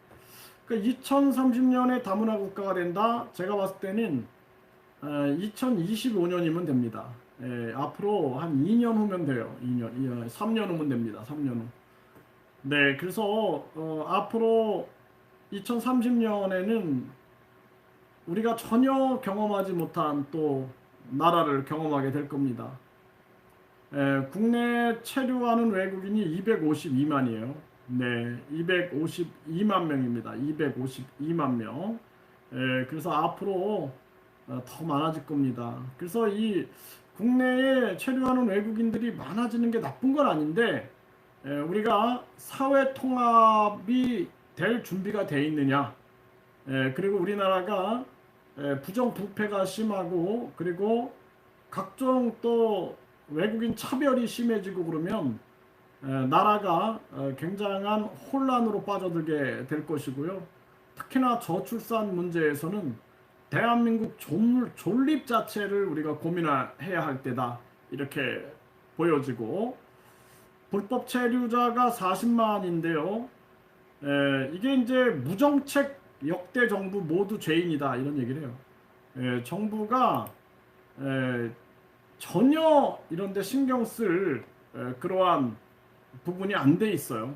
그러니까 2030년에 다문화 국가가 된다. 제가 봤을 때는 2025년이면 됩니다. 앞으로 한 2년 후면 돼요. 2년, 3년 후면 됩니다. 3년 후. 네, 그래서 앞으로 2030년에는 우리가 전혀 경험하지 못한 또 나라를 경험하게 될 겁니다. 국내 체류하는 외국인이 252만이에요. 네, 252만 명입니다. 252만 명. 그래서 앞으로 더 많아질 겁니다. 그래서 이 국내에 체류하는 외국인들이 많아지는 게 나쁜 건 아닌데 우리가 사회 통합이 될 준비가 돼 있느냐? 그리고 우리나라가 부정부패가 심하고 그리고 각종 또 외국인 차별이 심해지고 그러면 나라가 굉장한 혼란으로 빠져들게 될 것이고요. 특히나 저출산 문제에서는 대한민국 존립 자체를 우리가 고민해야 할 때다. 이렇게 보여지고 불법 체류자가 40만인데요. 이게 이제 무정책 역대 정부 모두 죄인이다 이런 얘기를 해요. 정부가 전혀 이런 데 신경 쓸 그러한 부분이 안 돼 있어요.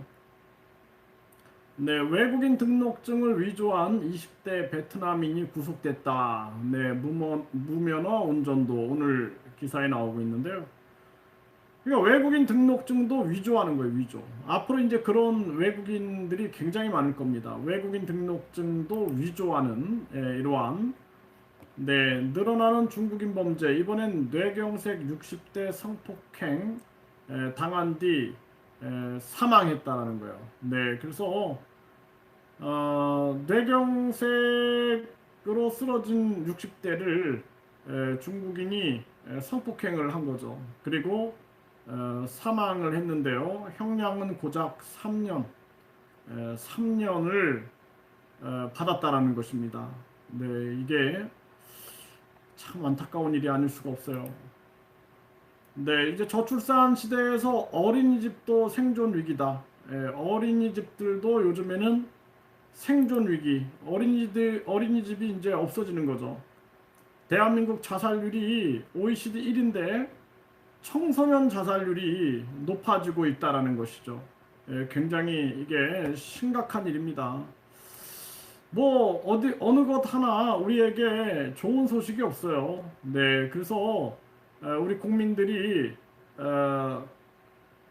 네, 외국인 등록증을 위조한 20대 베트남인이 구속됐다. 네, 무면허 운전도 오늘 기사에 나오고 있는데요. 그러니까 외국인 등록증도 위조하는 거예요, 위조. 앞으로 이제 그런 외국인들이 굉장히 많을 겁니다. 외국인 등록증도 위조하는 이러한 네, 늘어나는 중국인 범죄. 이번엔 뇌경색 60대 성폭행 당한 뒤 사망했다라는 거예요. 네, 그래서 뇌경색으로 쓰러진 60대를 중국인이 성폭행을 한 거죠. 그리고 사망을 했는데요. 형량은 고작 3년, 3년을 받았다라는 것입니다. 네, 이게 참 안타까운 일이 아닐 수가 없어요. 네, 이제 저출산 시대에서 어린이집도 생존 위기다. 어린이집들도 요즘에는 생존 위기, 어린이집이 이제 없어지는 거죠. 대한민국 자살률이 OECD 1인데 청소년 자살률이 높아지고 있다라는 것이죠. 굉장히 이게 심각한 일입니다. 뭐 어느 것 하나 우리에게 좋은 소식이 없어요. 네, 그래서 우리 국민들이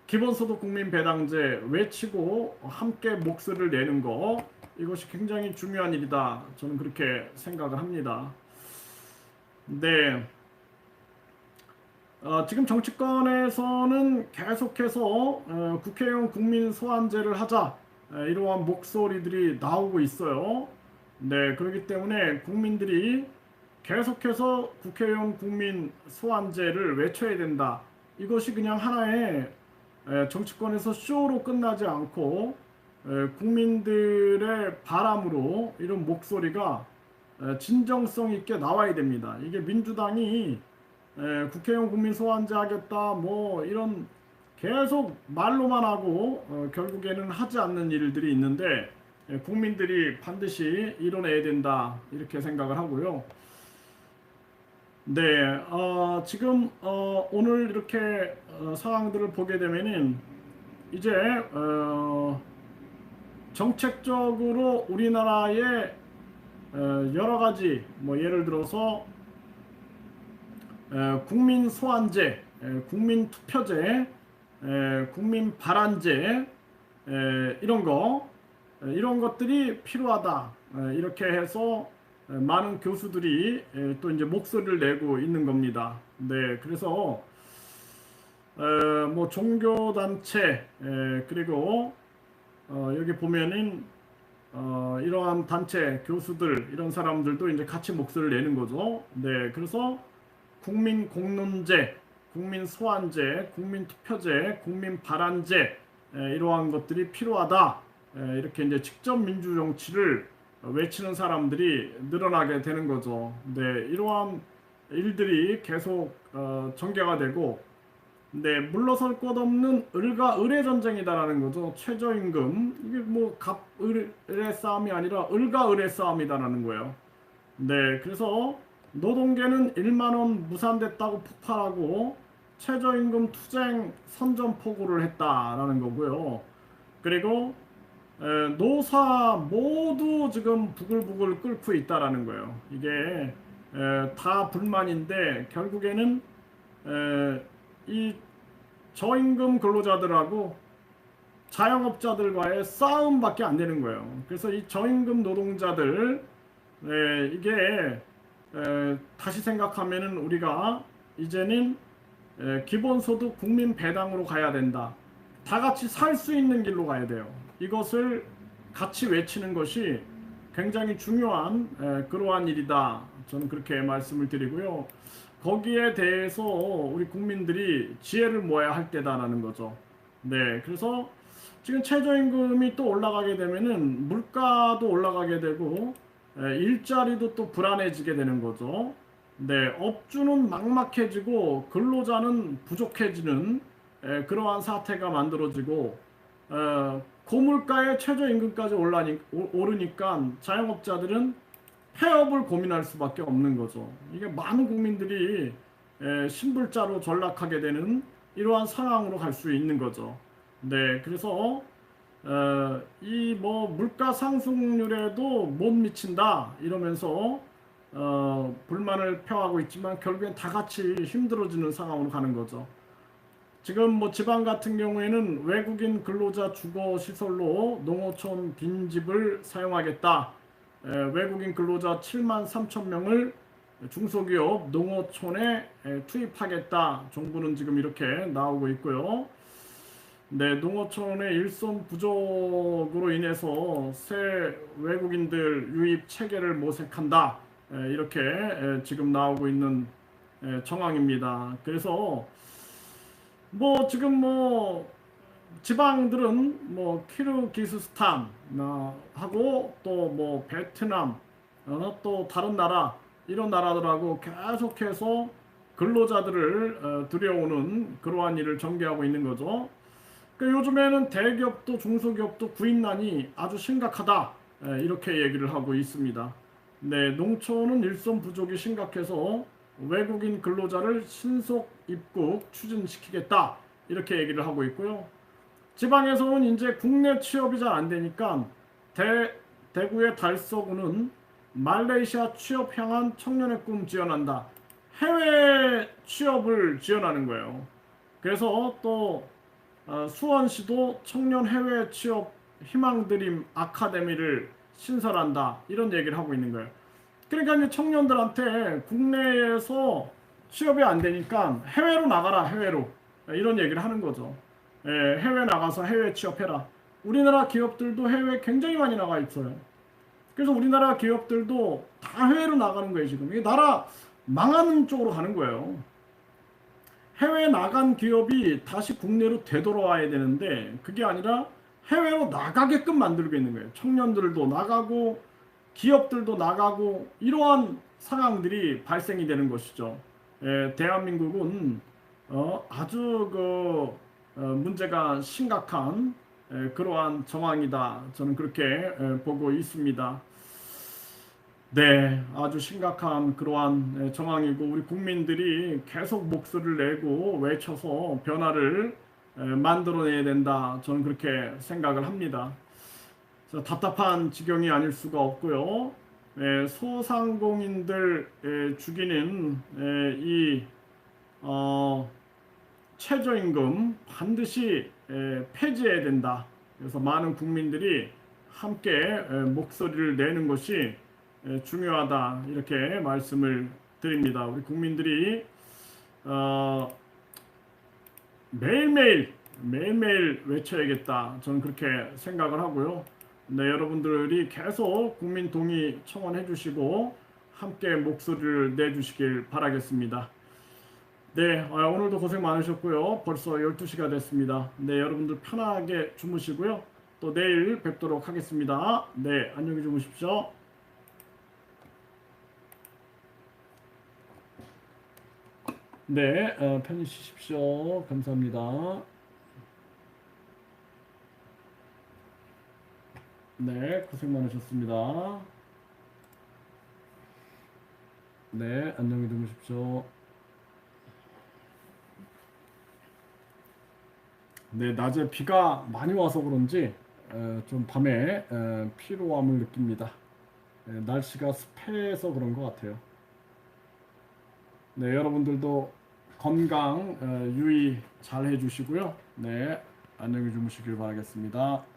기본소득 국민 배당제 외치고 함께 목소리를 내는 거 이것이 굉장히 중요한 일이다. 저는 그렇게 생각을 합니다. 네. 지금 정치권에서는 계속해서 국회의원 국민 소환제를 하자 이러한 목소리들이 나오고 있어요. 네, 그렇기 때문에 국민들이 계속해서 국회의원 국민 소환제를 외쳐야 된다. 이것이 그냥 하나의 정치권에서 쇼로 끝나지 않고 국민들의 바람으로 이런 목소리가 진정성 있게 나와야 됩니다. 이게 민주당이 국회의원 국민 소환제 하겠다 뭐 이런 계속 말로만 하고 결국에는 하지 않는 일들이 있는데 국민들이 반드시 이뤄내야 된다 이렇게 생각을 하고요. 네, 지금 오늘 이렇게 상황들을 보게 되면은 이제 정책적으로 우리나라의 여러 가지 뭐 예를 들어서 국민 소환제, 국민 투표제, 국민 발안제 이런 것들이 필요하다. 이렇게 해서 많은 교수들이 또 이제 목소리를 내고 있는 겁니다. 네, 그래서 뭐 종교 단체 그리고 여기 보면은 이러한 단체 교수들 이런 사람들도 이제 같이 목소리를 내는 거죠. 네, 그래서 국민 공론제, 국민 소환제, 국민 투표제, 국민 발안제 이러한 것들이 필요하다. 이렇게 이제 직접 민주 정치를 외치는 사람들이 늘어나게 되는 거죠. 네, 이러한 일들이 계속 전개가 되고, 네, 물러설 것 없는 을과 을의 전쟁이다라는 거죠. 최저임금 이게 뭐 갑을의 싸움이 아니라 을과 을의 싸움이다라는 거예요. 네, 그래서 노동계는 1만 원 무산됐다고 폭발하고 최저임금 투쟁 선전포고를 했다라는 거고요. 그리고 노사 모두 지금 부글부글 끓고 있다라는 거예요. 이게 다 불만인데 결국에는 이 저임금 근로자들하고 자영업자들과의 싸움밖에 안 되는 거예요. 그래서 이 저임금 노동자들 이게 다시 생각하면은 우리가 이제는 기본소득 국민 배당으로 가야 된다. 다 같이 살 수 있는 길로 가야 돼요. 이것을 같이 외치는 것이 굉장히 중요한 그러한 일이다. 저는 그렇게 말씀을 드리고요. 거기에 대해서 우리 국민들이 지혜를 모아야 할 때다라는 거죠. 네, 그래서 지금 최저임금이 또 올라가게 되면은 물가도 올라가게 되고 일자리도 또 불안해지게 되는 거죠. 네, 업주는 막막해지고 근로자는 부족해지는 그러한 사태가 만들어지고 고물가의 최저임금까지 오르니까 자영업자들은 폐업을 고민할 수밖에 없는 거죠. 이게 많은 국민들이 신불자로 전락하게 되는 이러한 상황으로 갈 수 있는 거죠. 네, 그래서 이 뭐 물가 상승률에도 못 미친다 이러면서 불만을 표하고 있지만 결국엔 다 같이 힘들어지는 상황으로 가는 거죠. 지금 뭐 지방 같은 경우에는 외국인 근로자 주거 시설로 농어촌 빈집을 사용하겠다. 외국인 근로자 7만 3천 명을 중소기업 농어촌에 투입하겠다. 정부는 지금 이렇게 나오고 있고요. 네, 농어촌의 일손 부족으로 인해서 새 외국인들 유입 체계를 모색한다. 이렇게 지금 나오고 있는 정황입니다. 그래서 뭐 지금 뭐 지방들은 뭐 키르기스스탄 하고 또 뭐 베트남 또 다른 나라 이런 나라들하고 계속해서 근로자들을 들여오는 그러한 일을 전개하고 있는 거죠. 그러니까 요즘에는 대기업도 중소기업도 구인난이 아주 심각하다 이렇게 얘기를 하고 있습니다. 네, 농촌은 일손 부족이 심각해서 외국인 근로자를 신속 입국 추진시키겠다 이렇게 얘기를 하고 있고요. 지방에서는 이제 국내 취업이 잘 안 되니까 대구의 달서구는 말레이시아 취업 향한 청년의 꿈 지원한다. 해외 취업을 지원하는 거예요. 그래서 또 수원시도 청년 해외 취업 희망드림 아카데미를 신설한다. 이런 얘기를 하고 있는 거예요. 그러니까 이제 청년들한테 국내에서 취업이 안 되니까 해외로 나가라, 해외로. 이런 얘기를 하는 거죠. 해외 나가서 해외 취업해라. 우리나라 기업들도 해외에 굉장히 많이 나가 있어요. 그래서 우리나라 기업들도 다 해외로 나가는 거예요, 지금. 이게 나라 망하는 쪽으로 가는 거예요. 해외에 나간 기업이 다시 국내로 되돌아와야 되는데 그게 아니라 해외로 나가게끔 만들고 있는 거예요. 청년들도 나가고 기업들도 나가고 이러한 상황들이 발생이 되는 것이죠. 대한민국은 아주 문제가 심각한 그러한 정황이다. 저는 그렇게 보고 있습니다. 네, 아주 심각한 그러한 정황이고 우리 국민들이 계속 목소리를 내고 외쳐서 변화를 만들어내야 된다. 저는 그렇게 생각을 합니다. 답답한 지경이 아닐 수가 없고요. 소상공인들 죽이는 이 최저임금 반드시 폐지해야 된다. 그래서 많은 국민들이 함께 목소리를 내는 것이 중요하다. 이렇게 말씀을 드립니다. 우리 국민들이 매일매일 외쳐야겠다. 저는 그렇게 생각을 하고요. 네, 여러분들이 계속 국민 동의 청원해 주시고 함께 목소리를 내주시길 바라겠습니다. 네, 오늘도 고생 많으셨고요. 벌써 12시가 됐습니다. 네, 여러분들 편하게 주무시고요. 또 내일 뵙도록 하겠습니다. 네, 안녕히 주무십시오. 네, 편히 쉬십시오. 감사합니다. 네, 고생 많으셨습니다. 네, 안녕히 주무십시오. 네, 낮에 비가 많이 와서 그런지 좀 밤에 피로함을 느낍니다. 날씨가 습해서 그런 것 같아요. 네, 여러분들도 건강 유의 잘 해주시고요. 네, 안녕히 주무시길 바라겠습니다.